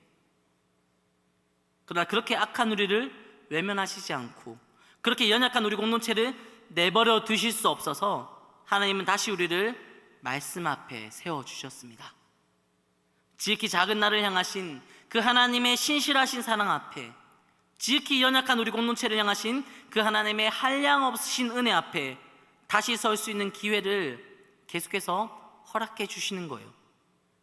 그러나 그렇게 악한 우리를 외면하시지 않고 그렇게 연약한 우리 공동체를 내버려 두실 수 없어서 하나님은 다시 우리를 말씀 앞에 세워주셨습니다. 지극히 작은 나를 향하신 그 하나님의 신실하신 사랑 앞에, 지극히 연약한 우리 공동체를 향하신 그 하나님의 한량없으신 은혜 앞에 다시 설 수 있는 기회를 계속해서 허락해 주시는 거예요.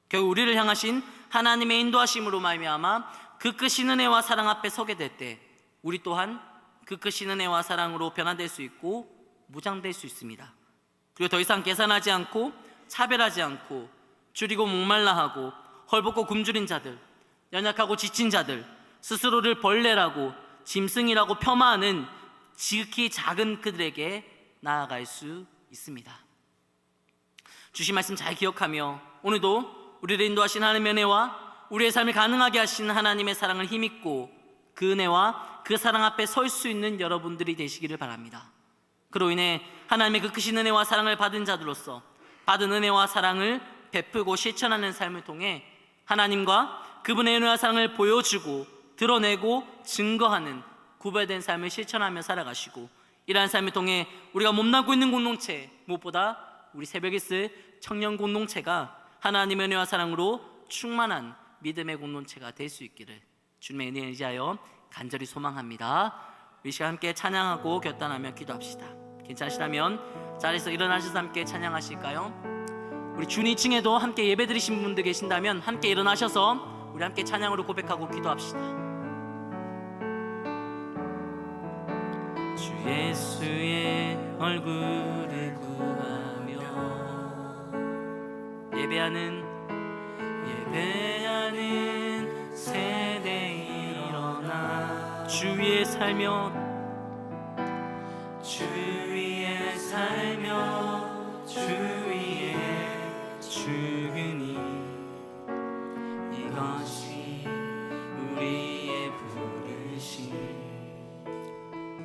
결국 우리를 향하신 하나님의 인도하심으로 말미암아 그 크신 은혜와 사랑 앞에 서게 될 때 우리 또한 그 크신 은혜와 사랑으로 변화될 수 있고 무장될 수 있습니다. 그리고 더 이상 계산하지 않고 차별하지 않고 줄이고 목말라 하고 헐벗고 굶주린 자들, 연약하고 지친 자들, 스스로를 벌레라고 짐승이라고 폄하하는 지극히 작은 그들에게 나아갈 수 있습니다. 주신 말씀 잘 기억하며 오늘도 우리를 인도하신 하나님의 은혜와 우리의 삶을 가능하게 하신 하나님의 사랑을 힘입고 그 은혜와 그 사랑 앞에 설 수 있는 여러분들이 되시기를 바랍니다. 그로 인해 하나님의 그 크신 은혜와 사랑을 받은 자들로서 받은 은혜와 사랑을 베풀고 실천하는 삶을 통해 하나님과 그분의 은혜와 사랑을 보여주고 드러내고 증거하는 구별된 삶을 실천하며 살아가시고, 이러한 삶을 통해 우리가 몸담고 있는 공동체, 무엇보다 우리 새벽에 쓸 청년 공동체가 하나님의 은혜와 사랑으로 충만한 믿음의 공동체가 될 수 있기를 주님의 은혜에 의지하여 간절히 소망합니다. 이 시간 함께 찬양하고 결단하며 기도합시다. 괜찮으시다면 자리에서 일어나셔서 함께 찬양하실까요? 우리 준 2층에도 함께 예배드리신 분들 계신다면 함께 일어나셔서 우리 함께 찬양으로 고백하고 기도합시다. 주 예수의 얼굴을 구하며 예배하는 세대에 일어나 주 위에 살며 주 위에 죽으니 이것이 우리의 부르심.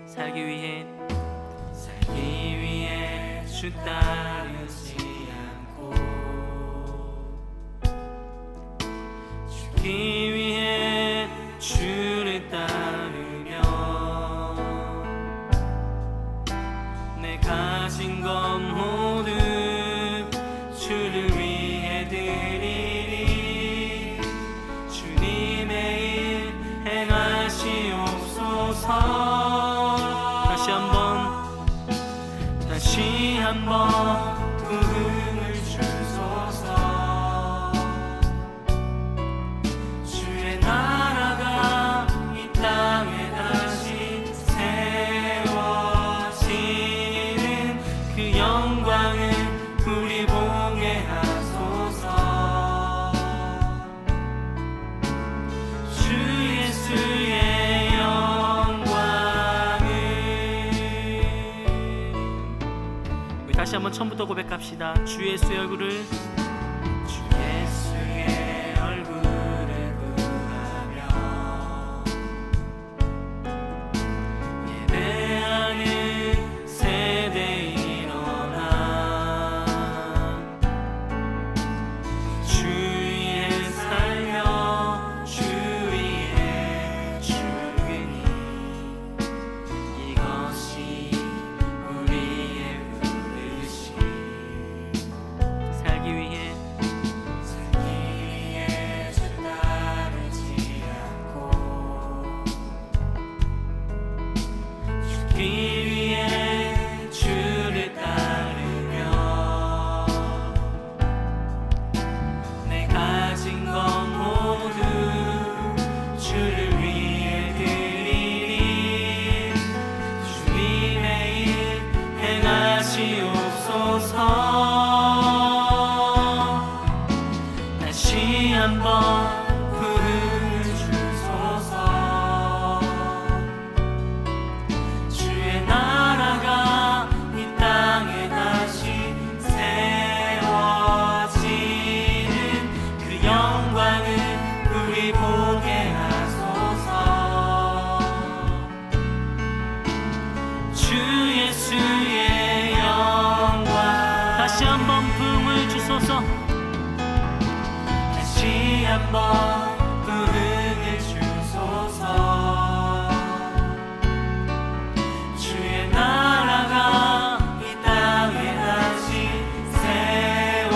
살기 위해 주 따르지 않고 죽기 위해 주를 따르며 내 가진 것 모두 주를 위해 드리리. 주님의 일 행하시옵소서. 다시 한번 부흥을 주소서. 주의 나라가 이 땅에 다시 세워지는 그 영광을 우리 보게 하소서. 주 예수의 영광을. 우리 다시 한번 처음부터 고백합시다. 주 예수의 얼굴을 구하며 예배하는 세대에 일어나 주 위에 살며 주 위에 죽으니 이것이 우리의 부르심. 살기 위해 주 따르지 않고 죽기 위해 주를 따르며 내 가진 것 모두 주를 위해 드리리. 주님의 일 행하시옵소서. 다시 한번 부흥을 주소서. 주의 나라가 이 땅에 다시 세워지는 그 영광을 우리 보게 하소서. 주 예수의 영광. 다시 한번 부흥을 주소서. 다시 한번 부흥을 주소서. 주의 나라가 이 땅에 다시 세워지는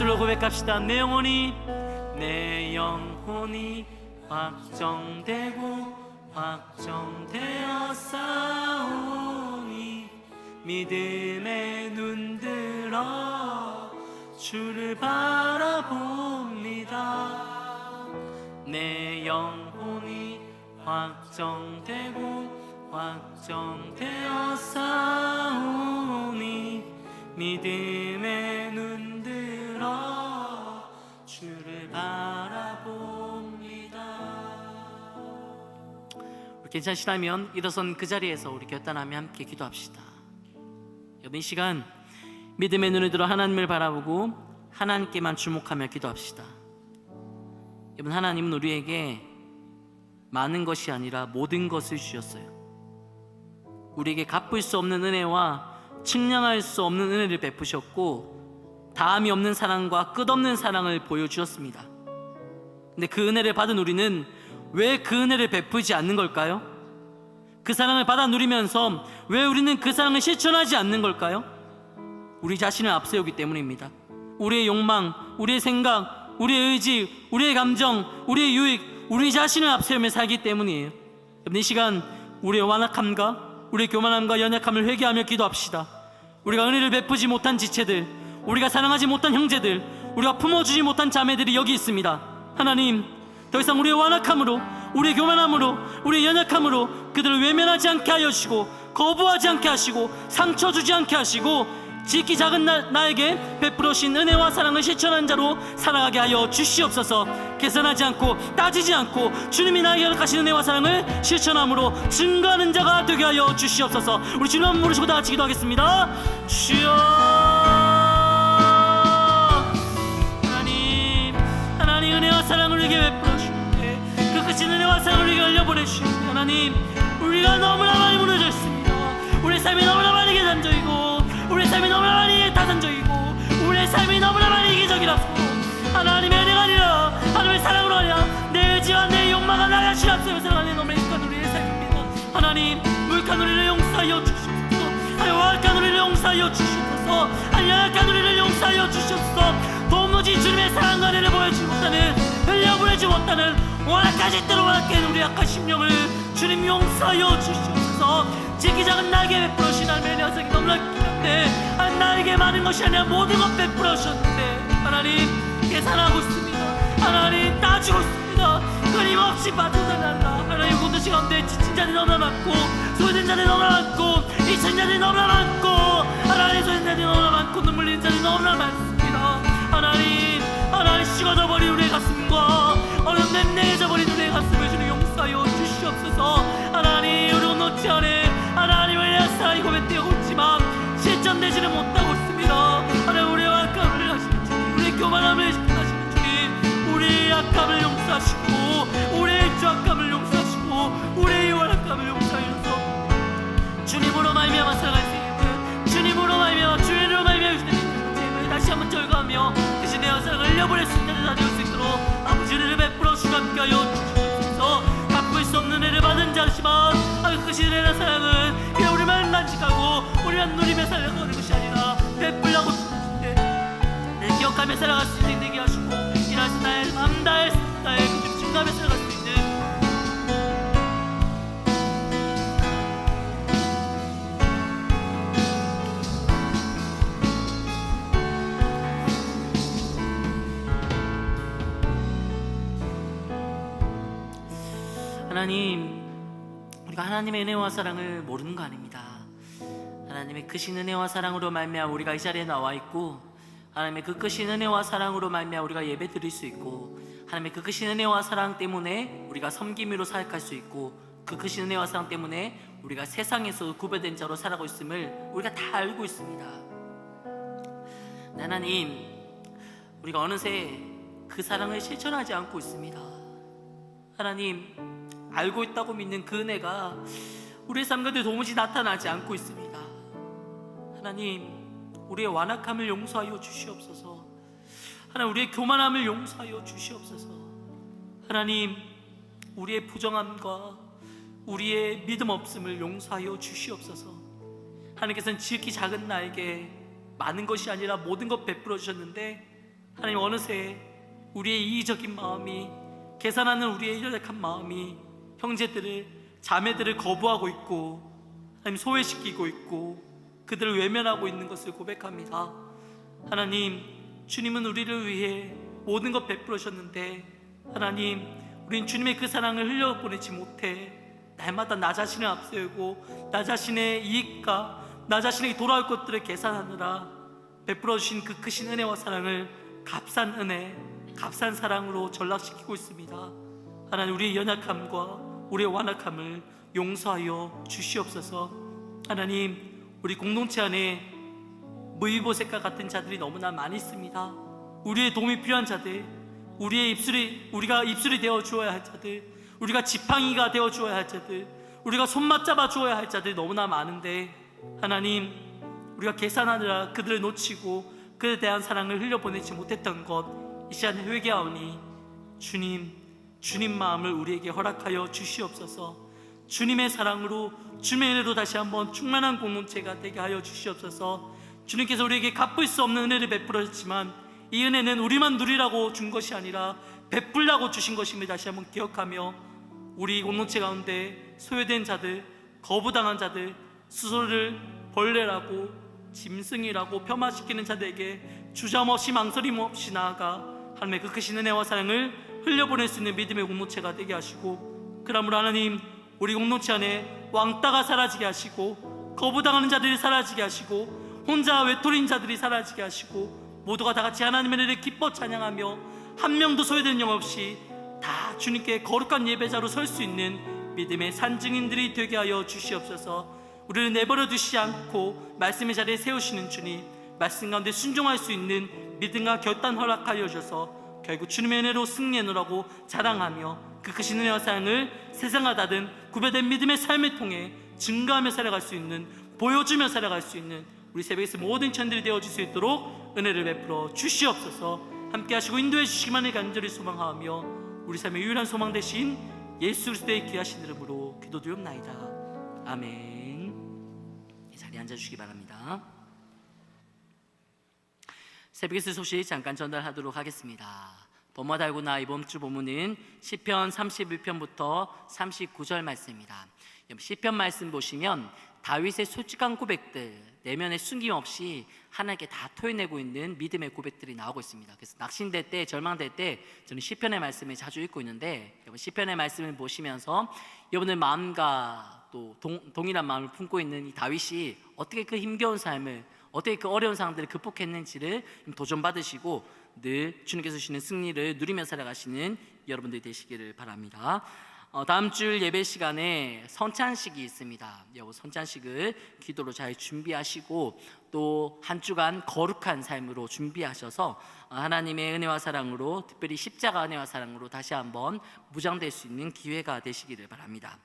입술로 고백합시다. 내 영혼이 확정되고 확정되어 싸우니 믿음에 눈들어 주를 바라봅니다. 내 영혼이 확정되고 확정되어 싸우니 믿음에 눈들어 주를 바라봅니다. 우리 괜찮으시다면 일어선 그 자리에서 우리 결단하며 함께 기도합시다. 여러분, 이 시간 믿음의 눈을 들어 하나님을 바라보고 하나님께만 주목하며 기도합시다. 여러분, 하나님은 우리에게 많은 것이 아니라 모든 것을 주셨어요. 우리에게 갚을 수 없는 은혜와 측량할 수 없는 은혜를 베푸셨고 다함이 없는 사랑과 끝없는 사랑을 보여주셨습니다. 근데 그 은혜를 받은 우리는 왜 그 은혜를 베푸지 않는 걸까요? 그 사랑을 받아 누리면서 왜 우리는 그 사랑을 실천하지 않는 걸까요? 우리 자신을 앞세우기 때문입니다. 우리의 욕망, 우리의 생각, 우리의 의지, 우리의 감정, 우리의 유익, 우리 자신을 앞세우며 살기 때문이에요. 여러분, 이 시간 우리의 완악함과 우리의 교만함과 연약함을 회개하며 기도합시다. 우리가 은혜를 베푸지 못한 지체들, 우리가 사랑하지 못한 형제들, 우리가 품어주지 못한 자매들이 여기 있습니다. 하나님, 더 이상 우리의 완악함으로, 우리의 교만함으로, 우리의 연약함으로 그들을 외면하지 않게 하여 주시고 거부하지 않게 하시고 상처 주지 않게 하시고 지극히 작은 나에게 베풀어신 은혜와 사랑을 실천한 자로 살아가게 하여 주시옵소서. 계산하지 않고 따지지 않고 주님이 나에게 허락하신 은혜와 사랑을 실천함으로 증거하는 자가 되게 하여 주시옵소서. 우리 주님 한번 부르시고 다 같이 기도하겠습니다. 주여, 하나님 은혜와 사랑을 우리에게 베풀어 주시되 그 크신 은혜와 사랑을 우리에게 흘려보내주시되 하나님, 우리가 너무나 많이 무너져 있습니다. 우리의 삶이 너무나 많이 계산적이고 우리의 삶이 너무나 많이 타산적이고 우리의 삶이 너무나 많이 이기적이라서 하나님의 은혜가 아니라 하나님의 사랑으로 아니라 내 의지와 내 욕망과 나 자신 앞서며 살아가는 너무나 익숙한 우리의 삶입니다. 하나님, 물칸 우리를 용서하여 주시옵소서. 하나님, 완악한 우리를 용서하여 주시옵소서. 하나님, 연약한 우리를 용서하여 주시옵소서. 도무지 주님의 사랑과 은혜를 보여주지 못하는, 흘려보내지 못하는 완악한 짓대로 완악한 우리 약한 심령을 주님 용서하여 주시옵소서. 지극히 작은 나에게 베풀어주신 하나님의 녀석이 너무나 기쁜데 나에게 많은 것이 아니라 모든 것 베풀어 주셨는데 하나님, 계산하고 있습니다. 하나님, 따지고 있습니다. 끊임없이 빠져달라. 하나님, 공동체 가운데 지친 자들이 너무나 많고 소외된 자들이 너무나 많고 잊힌 자들이 너무나 많고 하나님, 소외된 자들이 너무나 많고 눈물 흘리는 자들이 너무나 많습니다. 하나님, 식어져버린 우리의 가슴과 얼른 맹맹해져버린 우리의 가슴을 주님 용서하여 주시옵소서. 하나님, 우리 온놓지 않에 하나님을 위한 사랑이 고백되고 있지만 실천되지는 못하고 있습니다. 하나님, 우리의 약함을 하시는 주님, 우리의 교만함을 하시는 주님, 우리의 약함을 용서하시고 우리의 죄악감을 용서하시고 우리의 완악함을 용서하셔서 주님으로 말미암아 살아갈 수 있는, 주님으로 말미암아 주님으로 말미암아 주시는 주님을 다시 한번 절거하며 그 신의 사랑을 흘려보낼 수 있는 자가 될 수 있도록 아버지 은혜를 베풀어 주시고 함께 하여 주시옵소서. 갚을 수 없는 은혜를 받은 자지만 그 신의 사랑은 그냥 우리만 간직하고 우리만 누리며 살아가는 것이 아니라 베풀라고 주시는데 내 기억하며 살아갈 수 있는 되게 하시고 일하신 나의 맘 다해 나의 그 증가하며 살아갈 수 있는 하나님, 우리가 하나님의 은혜와 사랑을 모르는 거 아닙니다. 하나님의 크신 은혜와 사랑으로 말미암아 우리가 이 자리에 나와 있고 하나님의 그 크신 은혜와 사랑으로 말미암아 우리가 예배 드릴 수 있고 하나님의 그 크신 은혜와 사랑 때문에 우리가 섬김으로 사역할 수 있고 그 크신 은혜와 사랑 때문에 우리가 세상에서 구별된 자로 살아가고 있음을 우리가 다 알고 있습니다. 하나님, 우리가 어느새 그 사랑을 실천하지 않고 있습니다. 하나님, 알고 있다고 믿는 그 은혜가 우리의 삶 가운데 도무지 나타나지 않고 있습니다. 하나님, 우리의 완악함을 용서하여 주시옵소서. 하나님, 우리의 교만함을 용서하여 주시옵소서. 하나님, 우리의 부정함과 우리의 믿음 없음을 용서하여 주시옵소서. 하나님께서는 지극히 작은 나에게 많은 것이 아니라 모든 것 베풀어 주셨는데 하나님, 어느새 우리의 이기적인 마음이, 계산하는 우리의 연약한 마음이 형제들을, 자매들을 거부하고 있고 하나님, 소외시키고 있고 그들을 외면하고 있는 것을 고백합니다. 하나님, 주님은 우리를 위해 모든 것 베풀으셨는데 하나님, 우린 주님의 그 사랑을 흘려보내지 못해 날마다 나 자신을 앞세우고 나 자신의 이익과 나 자신에게 돌아올 것들을 계산하느라 베풀어 주신 그 크신 은혜와 사랑을 값싼 은혜, 값싼 사랑으로 전락시키고 있습니다. 하나님, 우리의 연약함과 우리의 완악함을 용서하여 주시옵소서. 하나님, 우리 공동체 안에 무이보셋과 같은 자들이 너무나 많이 있습니다. 우리의 도움이 필요한 자들, 우리가 입술이 되어 주어야 할 자들, 우리가 지팡이가 되어 주어야 할 자들, 우리가 손맞잡아 주어야 할 자들이 너무나 많은데 하나님, 우리가 계산하느라 그들을 놓치고 그들에 대한 사랑을 흘려보내지 못했던 것, 이 시간에 회개하오니 주님 마음을 우리에게 허락하여 주시옵소서. 주님의 사랑으로, 주님의 은혜로 다시 한번 충만한 공동체가 되게 하여 주시옵소서. 주님께서 우리에게 갚을 수 없는 은혜를 베풀었지만 이 은혜는 우리만 누리라고 준 것이 아니라 베풀라고 주신 것임을 다시 한번 기억하며, 우리 공동체 가운데 소외된 자들, 거부당한 자들, 스스로를 벌레라고, 짐승이라고 폄하시키는 자들에게 주저없이 망설임 없이 나아가 하나님의 그 크신 은혜와 사랑을 흘려보낼 수 있는 믿음의 공동체가 되게 하시고, 그러므로 하나님, 우리 공동체 안에 왕따가 사라지게 하시고 거부당하는 자들이 사라지게 하시고 혼자 외톨인 자들이 사라지게 하시고 모두가 다 같이 하나님의 은혜를 기뻐 찬양하며 한 명도 소외되는 영 없이 다 주님께 거룩한 예배자로 설 수 있는 믿음의 산증인들이 되게 하여 주시옵소서. 우리를 내버려 두시지 않고 말씀의 자리에 세우시는 주님, 말씀 가운데 순종할 수 있는 믿음과 결단 허락하여 주셔서 결국 주님의 은혜로 승리하노라고 자랑하며 그 크신 은혜와 사랑을 세상과 다른 구별된 믿음의 삶을 통해 증거하며 살아갈 수 있는, 보여주며 살아갈 수 있는 우리 새벽에서 모든 천들이 되어줄 수 있도록 은혜를 베풀어 주시옵소서. 함께 하시고 인도해 주시기만을 간절히 소망하며 우리 삶의 유일한 소망 되신 예수 그리스도의 귀하신 이름으로 기도드리옵나이다. 아멘. 이 자리에 앉아주시기 바랍니다. 새벽에서 소식 잠깐 전달하도록 하겠습니다. 범어 달고나 이번 주 본문은 시편 31편부터 39절 말씀입니다. 시편 말씀 보시면 다윗의 솔직한 고백들, 내면에 숨김없이 하나님께 다 토해내고 있는 믿음의 고백들이 나오고 있습니다. 그래서 낙심될 때, 절망될 때 저는 시편의 말씀을 자주 읽고 있는데, 여러분 시편의 말씀을 보시면서 여러분의 마음과 또 동일한 마음을 품고 있는 이 다윗이 어떻게 그 힘겨운 삶을, 어떻게 그 어려운 상황들을 극복했는지를 도전받으시고 늘 주님께서 주시는 승리를 누리며 살아가시는 여러분들이 되시기를 바랍니다. 다음 주 예배 시간에 선찬식이 있습니다. 여러분 선찬식을 기도로 잘 준비하시고 또 한 주간 거룩한 삶으로 준비하셔서 하나님의 은혜와 사랑으로, 특별히 십자가 은혜와 사랑으로 다시 한번 무장될 수 있는 기회가 되시기를 바랍니다.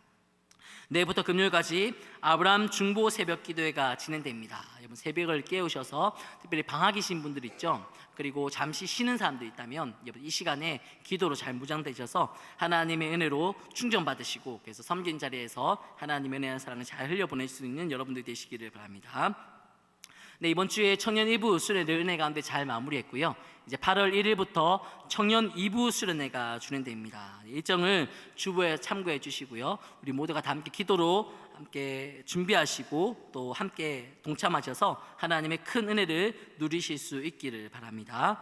내일부터 금요일까지 아브라함 중보 새벽 기도회가 진행됩니다. 여러분 새벽을 깨우셔서 특별히 방학이신 분들 있죠. 그리고 잠시 쉬는 사람들 있다면 여러분 이 시간에 기도로 잘 무장되셔서 하나님의 은혜로 충전받으시고, 그래서 섬긴 자리에서 하나님의 은혜와 사랑을 잘 흘려보낼 수 있는 여러분들 되시기를 바랍니다. 네, 이번 주에 청년 1부 수련회 은혜 가운데 잘 마무리했고요. 이제 8월 1일부터 청년 2부 수련회가 진행됩니다. 일정을 주보에 참고해 주시고요. 우리 모두가 다 함께 기도로 함께 준비하시고 또 함께 동참하셔서 하나님의 큰 은혜를 누리실 수 있기를 바랍니다.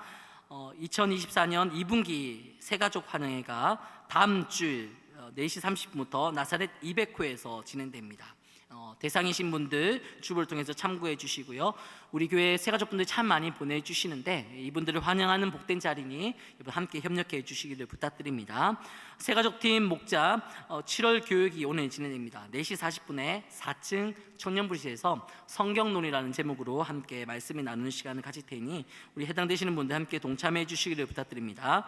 2024년 2분기 새가족 환영회가 다음 주 4시 30분부터 나사렛 200호에서 진행됩니다. 대상이신 분들 주보를 통해서 참고해 주시고요. 우리 교회 새가족분들 참 많이 보내주시는데 이분들을 환영하는 복된 자리니 함께 협력해 주시기를 부탁드립니다. 새가족팀 목자 7월 교육이 오늘 진행됩니다. 4시 40분에 4층 청년부실에서 성경론이라는 제목으로 함께 말씀을 나누는 시간을 가질 테니 우리 해당되시는 분들 함께 동참해 주시기를 부탁드립니다.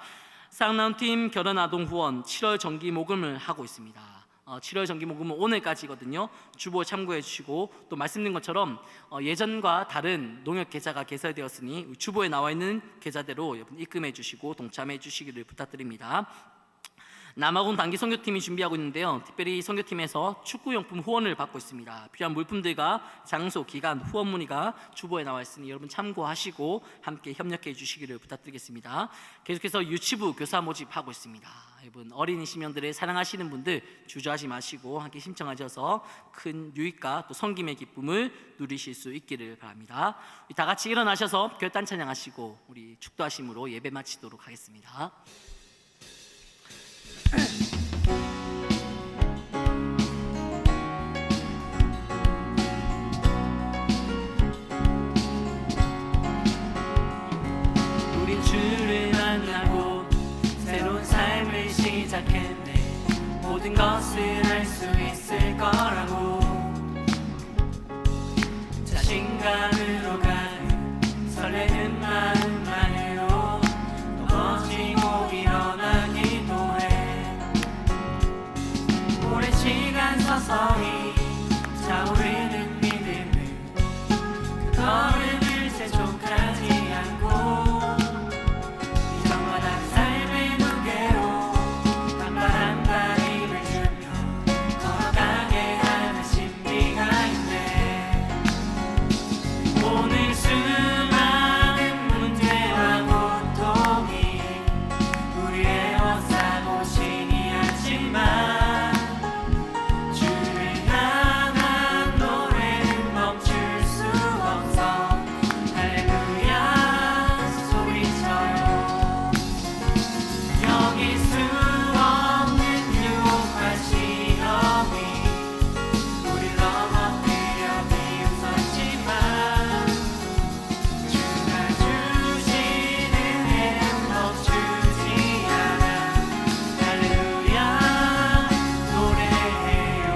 쌍나운팀 결혼아동 후원 7월 정기 모금을 하고 있습니다. 7월 정기 모금은 오늘까지거든요. 주보 참고해 주시고 또 말씀드린 것처럼 예전과 다른 농협 계좌가 개설되었으니 주보에 나와 있는 계좌대로 입금해 주시고 동참해 주시기를 부탁드립니다. 남아공 단기 선교팀이 준비하고 있는데요. 특별히 선교팀에서 축구용품 후원을 받고 있습니다. 필요한 물품들과 장소, 기간, 후원 문의가 주보에 나와 있으니 여러분 참고하시고 함께 협력해 주시기를 부탁드리겠습니다. 계속해서 유치부 교사 모집하고 있습니다. 여러분 어린이 심령들을 사랑하시는 분들 주저하지 마시고 함께 신청하셔서 큰 유익과 또 섬김의 기쁨을 누리실 수 있기를 바랍니다. 우리 다 같이 일어나셔서 결단 찬양하시고 우리 축도하심으로 예배 마치도록 하겠습니다. 우린 주를 만나고 새로운 삶을 시작했네. 모든 것을 할 수 있을 거라고 자신감으로 가는 설레는 마음만으로 넘어지고 일어나기도 해. 오랜 시간 서서히 차오르는 믿음을 그 걸음을 재촉하지 않고 이전마다 삶의 무게로 단단한 다짐을 주며 걸어가게 하는 신비가 있네. 오늘 수많은 문제와 고통이 우리 에워싸고 신이 하지만 주를 향한 노래는 멈출 수 없어. 할렐루야 소리쳐요. 여길 수 없는 유혹과 시험이 우릴 넘어뜨려 비웃었지만 주가 주시는 애는 멈추지 않아. 할렐루야 노래해요.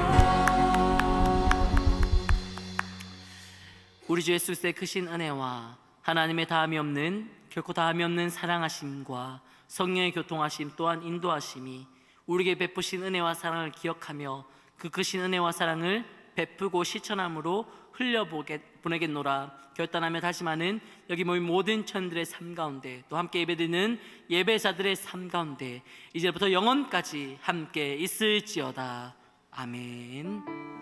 우리 주 예수의 크신 은혜와 하나님의 다함이 없는 결코 다함이 없는 사랑하심과 성령의 교통하심 또한 인도하심이 우리에게 베푸신 은혜와 사랑을 기억하며 그 크신 은혜와 사랑을 베푸고 실천함으로 흘려보내겠노라 결단하며 다짐하는 여기 모인 모든 천들의 삶 가운데 또 함께 예배드리는 예배자들의 삶 가운데 이제부터 영원까지 함께 있을지어다. 아멘.